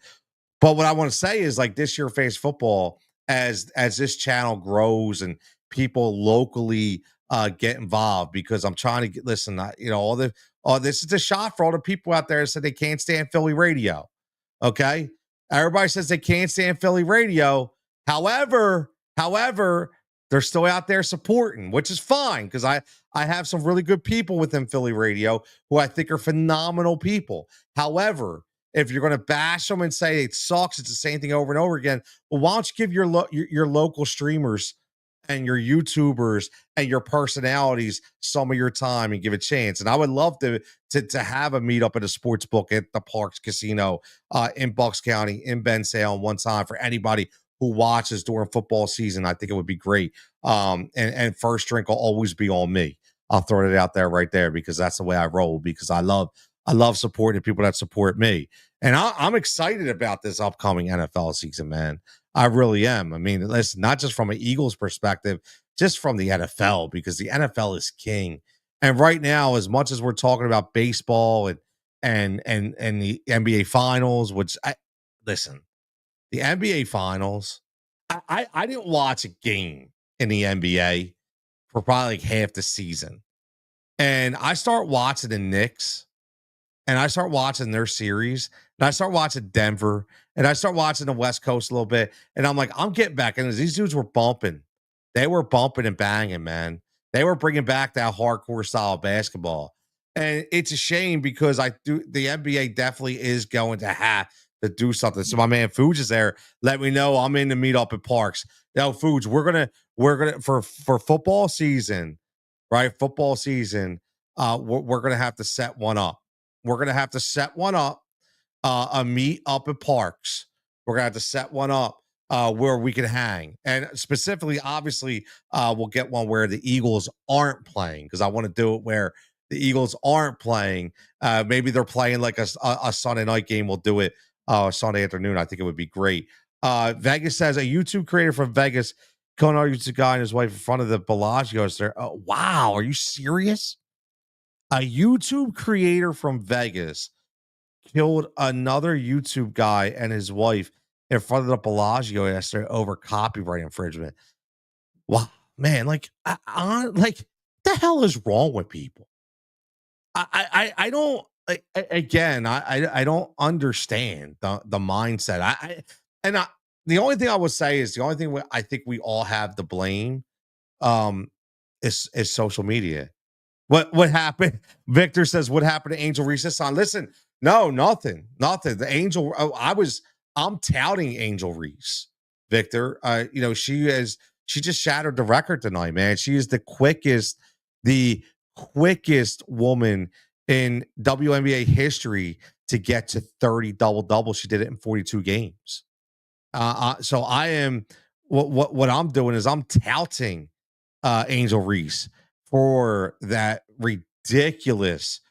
But what I want to say is, like, this year, face football, as this channel grows and people locally get involved, because I'm trying to get, listen, this is the shot for all the people out there that said they can't stand Philly radio. Okay. Everybody says they can't stand Philly radio. However, they're still out there supporting, which is fine, because I have some really good people within Philly radio who I think are phenomenal people. However, if you're going to bash them and say it sucks, it's the same thing over and over again, well, why don't you give your local streamers and your YouTubers and your personalities some of your time and give a chance? And I would love to have a meetup at a sports book at the Parks Casino in Bucks County, in Ben Salem, one time for anybody who watches during football season. I think it would be great. And first drink will always be on me. I'll throw it out there right there, because that's the way I roll, because I love supporting the people that support me. And I'm excited about this upcoming NFL season, man. I really am. I mean, listen, not just from an Eagles perspective, just from the NFL, because the NFL is king. And right now, as much as we're talking about baseball and the NBA finals, which listen, the NBA finals, I didn't watch a game in the NBA for probably like half the season. And I start watching the Knicks, and I start watching their series, and I start watching Denver, and I start watching the West Coast a little bit, and I'm like, I'm getting back. And these dudes were bumping. They were bumping and banging, man. They were bringing back that hardcore style of basketball. And it's a shame, because the NBA definitely is going to have to do something. So my man Fuge is there. Let me know. I'm in to meet up at Parks. Yo, Fuge, we're gonna for football season. right? Football season, we're gonna have to set one up. We're gonna have to set one up, a meet up at parks. We're gonna have to set one up where we can hang, and specifically, obviously, we'll get one where the Eagles aren't playing because I want to do it where the Eagles aren't playing. Maybe they're playing like a Sunday night game. We'll do it Sunday afternoon. I think it would be great. Vegas says a YouTube creator from Vegas going on YouTube guy and his wife in front of the Bellagio's there. Oh, wow, are you serious? A YouTube creator from Vegas killed another YouTube guy and his wife in front of the Bellagio yesterday over copyright infringement. Wow, man, like the hell is wrong with people? I don't again. I don't understand the mindset. And I the only thing I would say is the only thing I think we all have to blame um is social media. What happened? Victor says, "What happened to Angel Reese son?" Listen, no, nothing, nothing. The Angel, I'm touting Angel Reese, Victor. She just shattered the record tonight, man. She is the quickest woman in WNBA history to get to 30 double double. She did it in 42 games. So I am what I'm doing is I'm touting Angel Reese for that ridiculous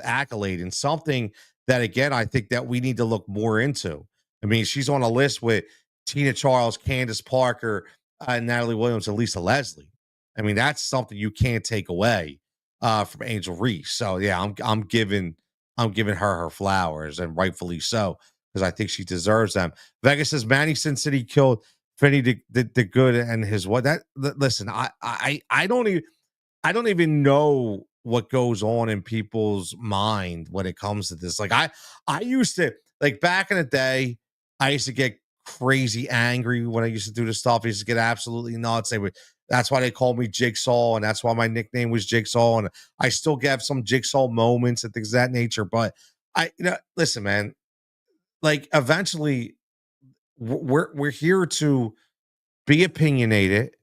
accolade and something that again I think that we need to look more into. I mean, she's on a list with Tina Charles, Candace Parker, Natalie Williams, and Lisa Leslie. I mean, that's something you can't take away from Angel Reese. So yeah, I'm giving her flowers and rightfully so because I think she deserves them. Vegas says Manny Sin City killed Finney the good and his what that listen, I don't even know what goes on in people's mind when it comes to this. Like I used to like back in the day, I used to get crazy angry when I used to do this stuff. I used to get absolutely nuts. That's why they called me Jigsaw, and that's why my nickname was Jigsaw. And I still get some Jigsaw moments and things of that nature. But listen, man, like eventually we're here to be opinionated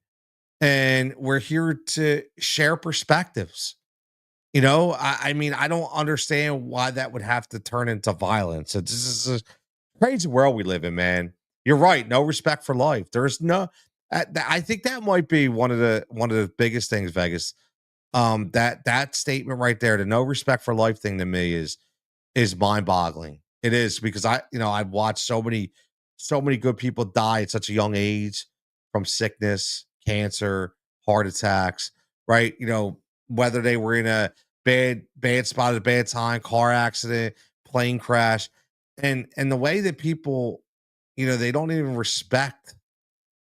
and we're here to share perspectives. I mean, I don't understand why that would have to turn into violence. It's this is a crazy world we live in, man. You're right. No respect for life. There's no. I think that might be one of the biggest things, Vegas. That statement right there, the no respect for life thing to me is mind-boggling. It is because I've watched so many good people die at such a young age from sickness, cancer, heart attacks, right? Whether they were in a bad spot at a bad time, car accident, plane crash, and the way that people, they don't even respect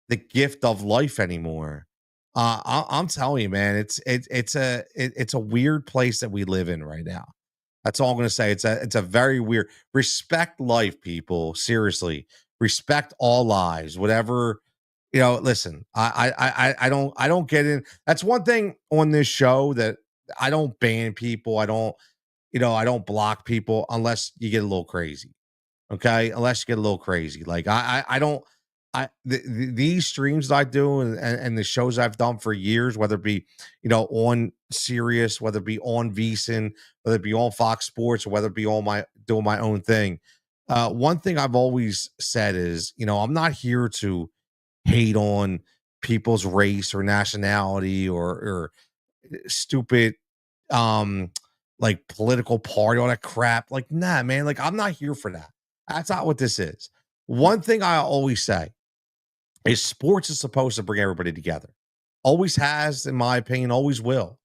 the gift of life anymore. I'm telling you, man, it's a weird place that we live in right now. That's all I'm gonna say. It's a very weird. Respect life, people. Seriously, respect all lives. Whatever. Listen, I don't get in. That's one thing on this show that I don't ban people. I don't block people unless you get a little crazy. Okay, unless you get a little crazy. Like I don't. These streams that I do and the shows I've done for years, whether it be on Sirius, whether it be on VSiN, whether it be on Fox Sports, or whether it be on my doing my own thing. One thing I've always said is, I'm not here to hate on people's race or nationality or stupid um like political party, all that crap. Like, nah, man, like I'm not here for that. That's not what this is. One thing I always say is sports is supposed to bring everybody together. Always has, in my opinion, always will.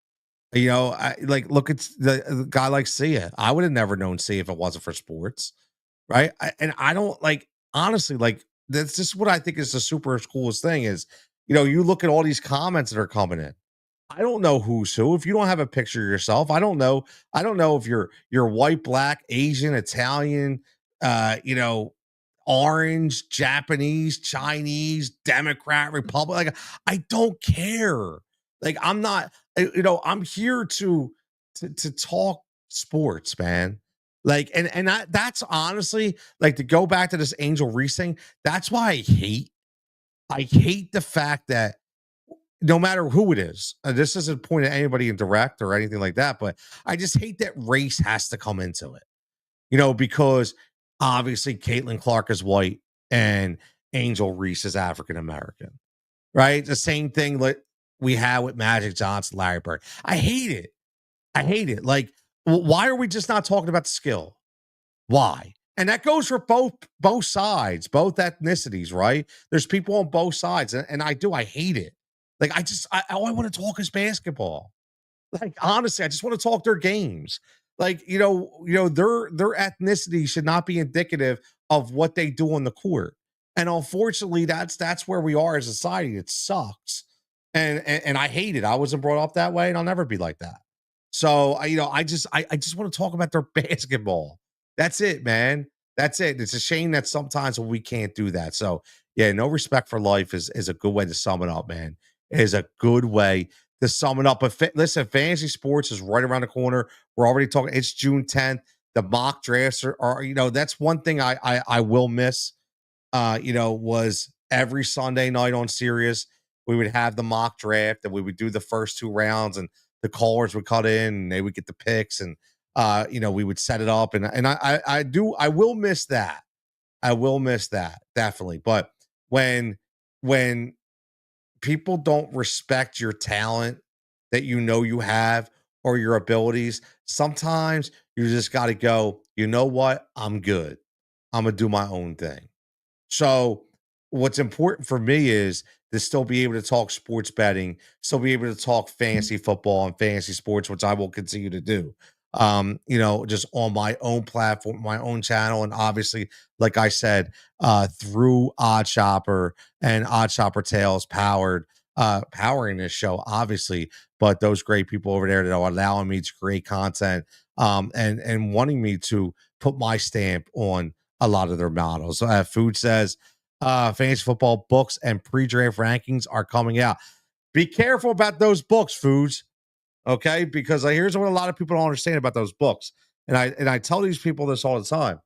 I like look at the guy like Sia. I would have never known Sia if it wasn't for sports, right? And I don't like honestly like that's just what I think is the super coolest thing is, you look at all these comments that are coming in. I don't know who's who. If you don't have a picture of yourself, I don't know. I don't know if you're white, black, Asian, Italian, orange, Japanese, Chinese, Democrat, Republic. Like I don't care. Like I'm not. I'm here to talk sports, man. Like that's honestly like to go back to this Angel Reese thing. That's why I hate the fact that no matter who it is. This isn't pointing at anybody in direct or anything like that, but I just hate that race has to come into it, because obviously Caitlin Clark is white and Angel Reese is African American, right? The same thing like we had with Magic Johnson, Larry Bird. I hate it. I hate it. Like, why are we just not talking about the skill? Why? And that goes for both sides, both ethnicities, right? There's people on both sides, and I hate it. Like, all I want to talk is basketball. Like, honestly, I just want to talk their games. Like, their ethnicity should not be indicative of what they do on the court. And unfortunately, that's where we are as a society. It sucks. And I hate it. I wasn't brought up that way, and I'll never be like that. So I just want to talk about their basketball. That's it, man. That's it. It's a shame that sometimes we can't do that. So yeah, no respect for life is a good way to sum it up, man. It is a good way to sum it up. But listen, fantasy sports is right around the corner. We're already talking. It's June 10th. The mock drafts are that's one thing I will miss. Was every Sunday night on Sirius, we would have the mock draft and we would do the first two rounds and the callers would cut in and they would get the picks and we would set it up and I will miss that. I will miss that definitely. But when people don't respect your talent that you have or your abilities, sometimes you just got to go, you know what? I'm good. I'm going to do my own thing. So, what's important for me is to still be able to talk sports betting, still be able to talk fantasy football and fantasy sports, which I will continue to do. Just on my own platform, my own channel, and obviously, like I said, through Odd Shopper and Odd Shopper Tales powering this show, obviously, but those great people over there that are allowing me to create content, and wanting me to put my stamp on a lot of their models. Food says fantasy football books and pre-draft rankings are coming out. Be careful about those books, Foods. Okay, because here's what a lot of people don't understand about those books, and I tell these people this all the time.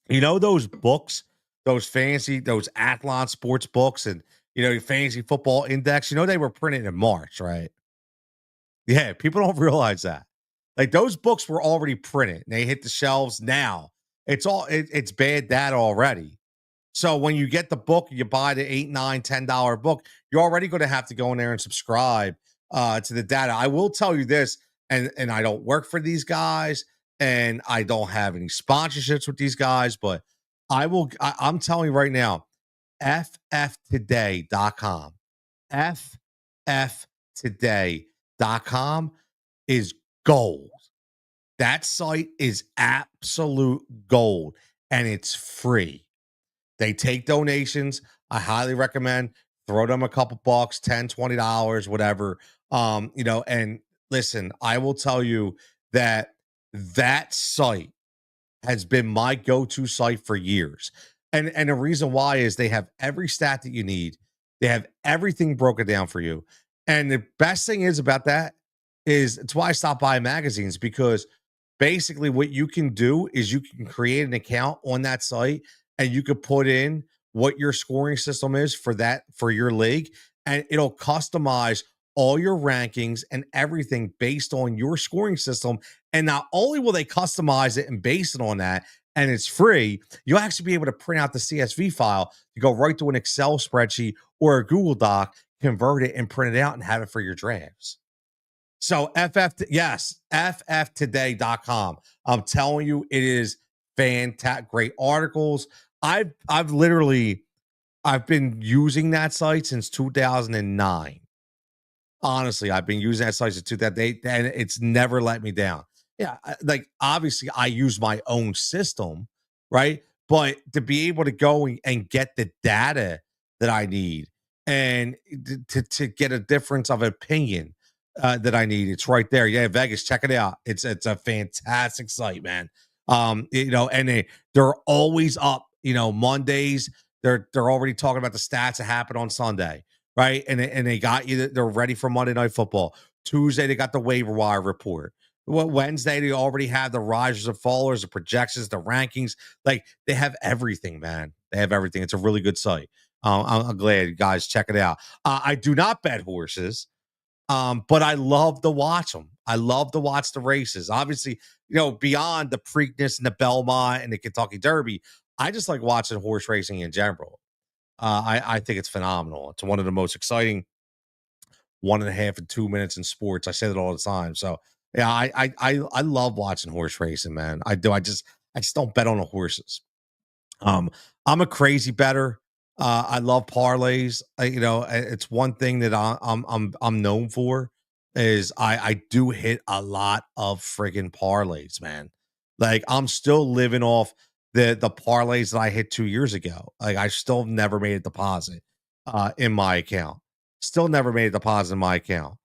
Those books, those Athlon sports books, and your fantasy football index. They were printed in March, right? Yeah, people don't realize that. Like those books were already printed. They hit the shelves now. It's bad data already. So when you get the book, you buy the $8, $9, $10 book, you're already going to have to go in there and subscribe to the data. I will tell you this, and I don't work for these guys, and I don't have any sponsorships with these guys, but I'm telling you right now, fftoday.com. fftoday.com is gold. That site is absolute gold and it's free. They take donations. I highly recommend throw them a couple bucks, 10, $20, whatever. And listen, I will tell you that site has been my go-to site for years. And the reason why is they have every stat that you need. They have everything broken down for you. And the best thing is about that is it's why I stopped buying magazines, because basically what you can do is you can create an account on that site and you could put in what your scoring system is for your league, and it'll customize all your rankings and everything based on your scoring system. And not only will they customize it and base it on that, and it's free, you'll actually be able to print out the CSV file to go right to an Excel spreadsheet or a Google Doc, convert it and print it out and have it for your drafts. So fftoday.com. I'm telling you, it is fantastic. Great articles. I've been using that site since 2009. Honestly, I've been using that site since 2008, and it's never let me down. Yeah, like obviously I use my own system, right? But to be able to go and get the data that I need and to get a difference of opinion that I need, it's right there. Yeah, Vegas, check it out. It's a fantastic site, man. And they're always up. Mondays they're already talking about the stats that happen on Sunday, right? And they got you. They're ready for Monday Night Football. Tuesday they got the waiver wire report. Wednesday they already have the risers and fallers, the projections, the rankings. Like they have everything, man. They have everything. It's a really good site. I'm glad you guys check it out. I do not bet horses, but I love to watch them. I love to watch the races. Obviously, beyond the Preakness and the Belmont and the Kentucky Derby, I just like watching horse racing in general. I think it's phenomenal. It's one of the most exciting 1.5 and 2 minutes in sports. I say that all the time. So yeah, I love watching horse racing, man. I do. I just don't bet on the horses. Um, I'm a crazy better. I love parlays. It's one thing that I'm known for is I do hit a lot of friggin' parlays, man. Like I'm still living off the parlays that I hit 2 years ago. Like I still never made a deposit in my account. Still never made a deposit in my account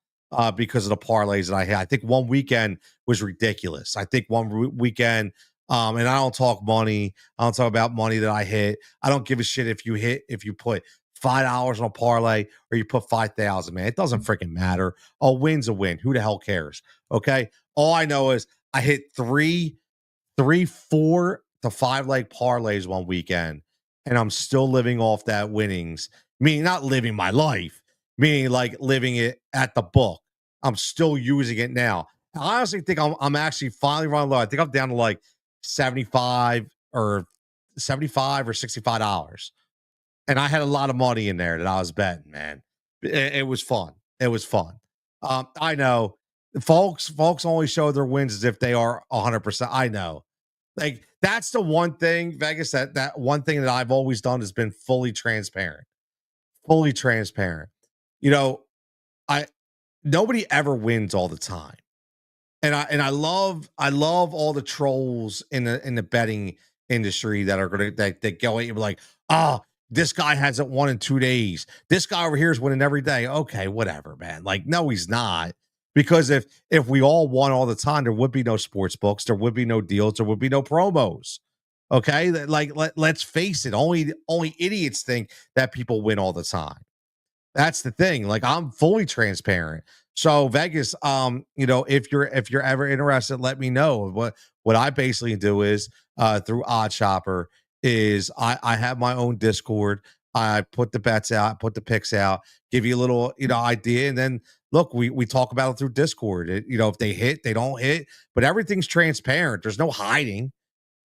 because of the parlays that I had. I think one weekend was ridiculous. I think one weekend, and I don't talk money. I don't talk about money that I hit. I don't give a shit if you put $5 on a parlay or you put 5,000, man. It doesn't freaking matter. A win's a win. Who the hell cares? Okay. All I know is I hit 4 to 5 leg parlays one weekend, and I'm still living off that winnings. Meaning not living my life, meaning like living it at the book. I'm still using it now. I honestly think I'm actually finally running low. I think I'm down to like 75 or 75 or $65. And I had a lot of money in there that I was betting, man. It was fun. It was fun. I know folks only show their wins as if they are 100%. I know. Like that's the one thing, Vegas, that one thing that I've always done has been fully transparent. Fully transparent. You know, I nobody ever wins all the time. And I love all the trolls in the betting industry that are gonna that go at you like, oh, this guy hasn't won in 2 days. This guy over here is winning every day. Okay, whatever, man. Like, no, he's not. Because if we all won all the time, there would be no sports books, there would be no deals, there would be no promos. Okay. Like let's face it, only idiots think that people win all the time. That's the thing. Like I'm fully transparent. So Vegas, if you're ever interested, let me know. What I basically do is through Odd Shopper is I have my own Discord. I put the bets out, put the picks out, give you a little, idea, and then look, we talk about it through Discord. If they hit, they don't hit, but everything's transparent. There's no hiding.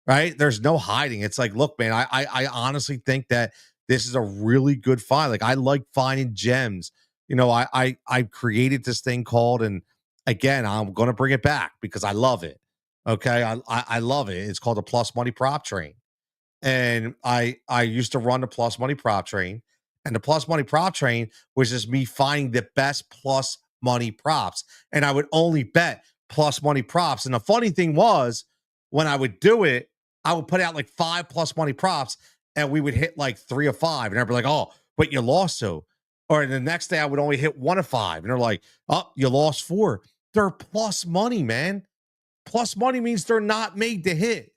Right? There's no hiding. It's like, look, man, I honestly think that this is a really good find. Like I like finding gems. I created this thing called, and again, I'm gonna bring it back because I love it. Okay. I love it. It's called the Plus Money Prop Train. And I used to run the Plus Money Prop Train, and the Plus Money Prop Train was just me finding the best plus money props, and I would only bet plus money props. And the funny thing was, when I would do it, I would put out like 5 plus money props, and we would hit like 3 of 5, and everybody like, "Oh, but you lost so." Or the next day, I would only hit 1 of 5, and they're like, "Oh, you lost 4." They're plus money, man. Plus money means they're not made to hit,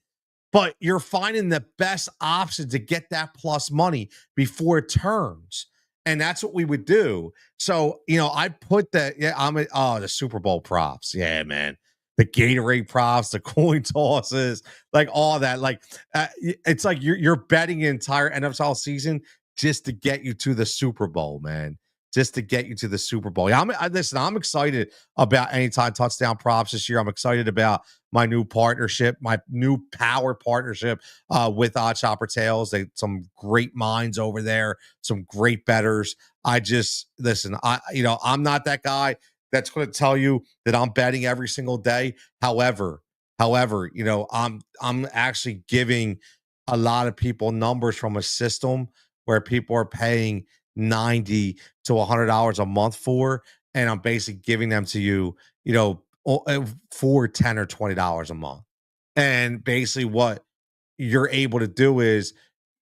but you're finding the best option to get that plus money before it turns. And that's what we would do. So, I put that, yeah, the Super Bowl props. Yeah, man. The Gatorade props, the coin tosses, like all that. Like, it's like you're betting the entire NFL season just to get you to the Super Bowl, man. Just to get you to the Super Bowl. Yeah, listen, I'm excited about anytime touchdown props this year. I'm excited about my new partnership, my new power partnership with Odd Shopper Tales. Some great minds over there, some great betters. I just listen. I'm not that guy that's going to tell you that I'm betting every single day. However, I'm actually giving a lot of people numbers from a system where people are paying 90 to $100 a month for, and I'm basically giving them to you, for 10 or $20 a month. And basically what you're able to do is,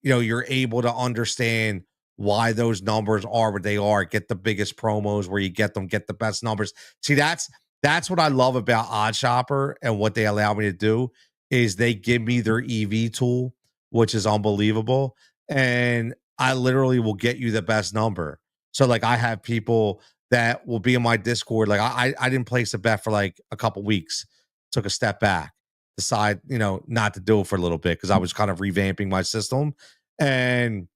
you're able to understand why those numbers are what they are, get the biggest promos where you get them, get the best numbers. See, that's what I love about Odd Shopper and what they allow me to do is they give me their EV tool, which is unbelievable. And I literally will get you the best number. So like I have people that will be in my Discord. Like I didn't place a bet for like a couple weeks, took a step back, decide, not to do it for a little bit because I was kind of revamping my system. And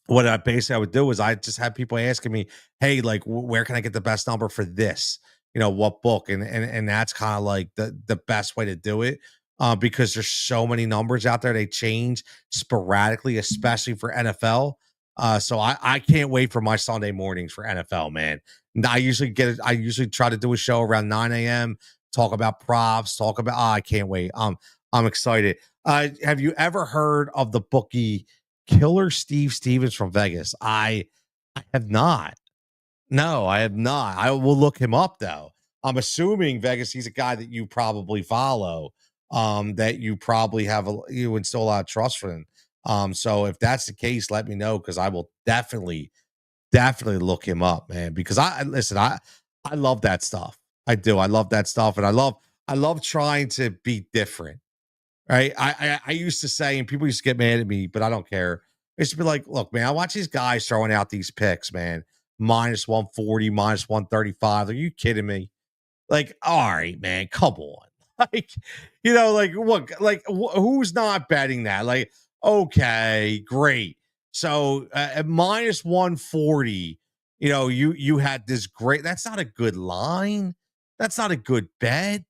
what I basically I would do is I just have people asking me, "Hey, like, where can I get the best number for this? You know, what book?" And that's kind of like the best way to do it, because there's so many numbers out there. They change sporadically, especially for NFL. So I can't wait for my Sunday mornings for NFL, man. And I usually get it. I usually try to do a show around 9 a.m. Talk about props. Talk about. I can't wait. I'm excited. Have you ever heard of the bookie Killer Steve Stevens from Vegas? I have not. No, I have not. I will look him up though. I'm assuming Vegas, he's a guy that you probably follow, that you probably have you instill a lot of trust for him. So if that's the case, let me know because I will definitely look him up, man. Because listen, I love that stuff. I do. I love that stuff, and I love trying to be different. Right. I used to say, and people used to get mad at me, but I don't care. I used to be like, look, man, I watch these guys throwing out these picks, man. Minus 140, minus 135. Are you kidding me? Like, all right, man, come on. Like, like what like who's not betting that? Like, okay, great. So at minus 140, you had this great, that's not a good line. That's not a good bet.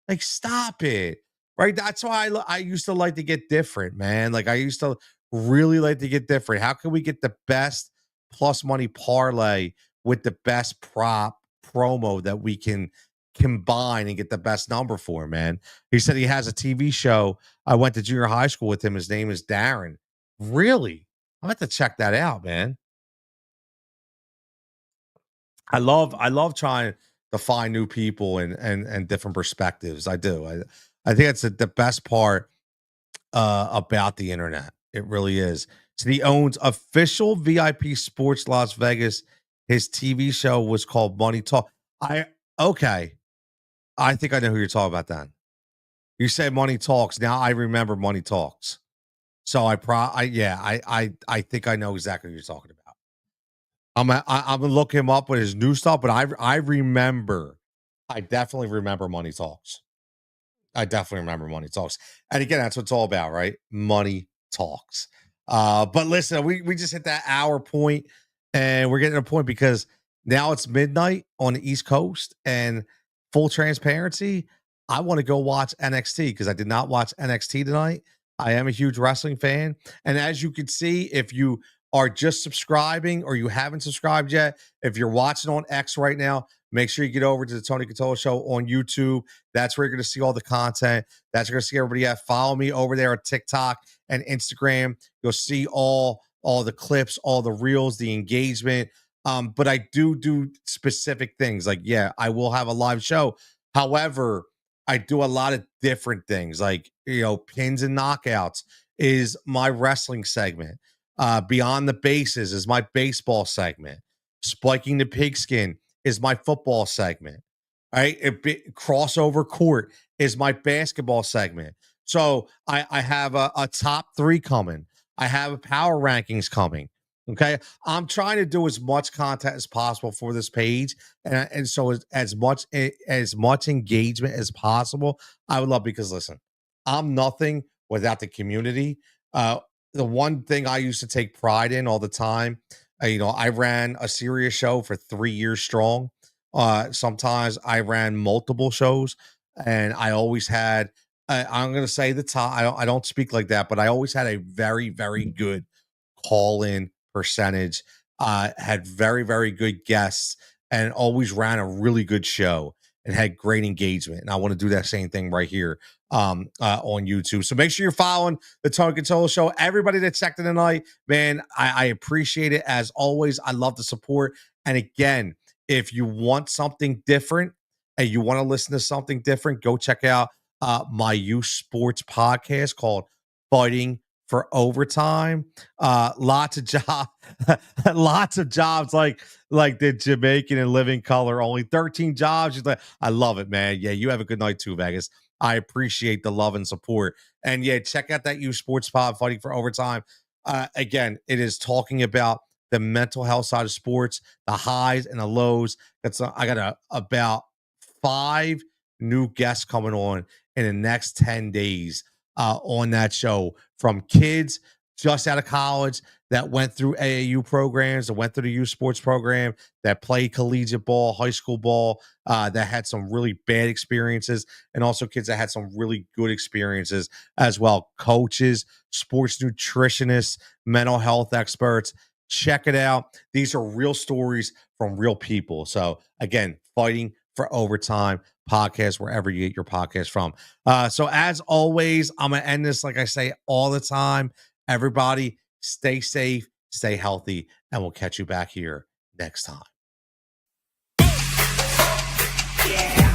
Like, stop it. Right? That's why I used to like to get different, man. Like, I used to really like to get different. How can we get the best plus money parlay with the best prop promo that we can combine and get the best number for, man? He said he has a TV show. I went to junior high school with him. His name is Darren. Really? I'm going to have to check that out, man. I love trying to find new people and different perspectives. I do. I think it's the best part about the internet. It really is. So he owns official VIP Sports Las Vegas. His TV show was called Money Talk. I okay. I think I know who you're talking about then. You say Money Talks. Now I remember Money Talks. So I think I know exactly what you're talking about. I'm gonna look him up with his new stuff, but I remember, I definitely remember Money Talks. I definitely remember Money Talks. And again, that's what it's all about, right? Money talks. But listen, we just hit that hour point, and we're getting to a point because now it's midnight on the East Coast, and full transparency, I want to go watch NXT because I did not watch NXT tonight. I am a huge wrestling fan. And as you can see, if you are just subscribing or you haven't subscribed yet, if you're watching on X right now, make sure you get over to the Tony Cutillo Show on YouTube. That's where you're going to see all the content. That's where you're going to see everybody at. Follow me over there on TikTok and Instagram. You'll see all the clips, all the reels, the engagement. But I do specific things. Like, yeah, I will have a live show. However, I do a lot of different things. Like, pins and knockouts is my wrestling segment. Beyond the Bases is my baseball segment. Spiking the Pigskin is my football segment. Right? Crossover Court is my basketball segment. So I have a top three coming. I have a power rankings coming. Okay. I'm trying to do as much content as possible for this page. And so as much engagement as possible, I would love, because listen, I'm nothing without the community. The one thing I used to take pride in all the time, I ran a serious show for 3 years strong. Sometimes I ran multiple shows, and I always had. I'm going to say the top. I don't speak like that, but I always had a very very good call in percentage. Had very very good guests, and always ran a really good show and had great engagement. And I want to do that same thing right here on YouTube. So make sure you're following the Tony Control Show. Everybody that checked in tonight, man, I appreciate it as always. I love the support. And again, if you want something different and you want to listen to something different, go check out my youth sports podcast called Fighting for Overtime. Lots of job, lots of jobs like the Jamaican and Living Color. Only 13 jobs. She's like, I love it, man. Yeah, you have a good night too, Vegas. I appreciate the love and support. And yeah, check out that youth sports pod, Fighting for Overtime. Again, it is talking about the mental health side of sports, the highs and the lows. I got about 5 new guests coming on in the next 10 days on that show, from kids just out of college that went through AAU programs, that went through the youth sports program, that played collegiate ball, high school ball, that had some really bad experiences, and also kids that had some really good experiences as well. Coaches, sports nutritionists, mental health experts. Check it out. These are real stories from real people. So, again, Fighting for Overtime podcast, wherever you get your podcast from. So, as always, I'm going to end this like I say all the time. Everybody, stay safe, stay healthy, and we'll catch you back here next time. Yeah.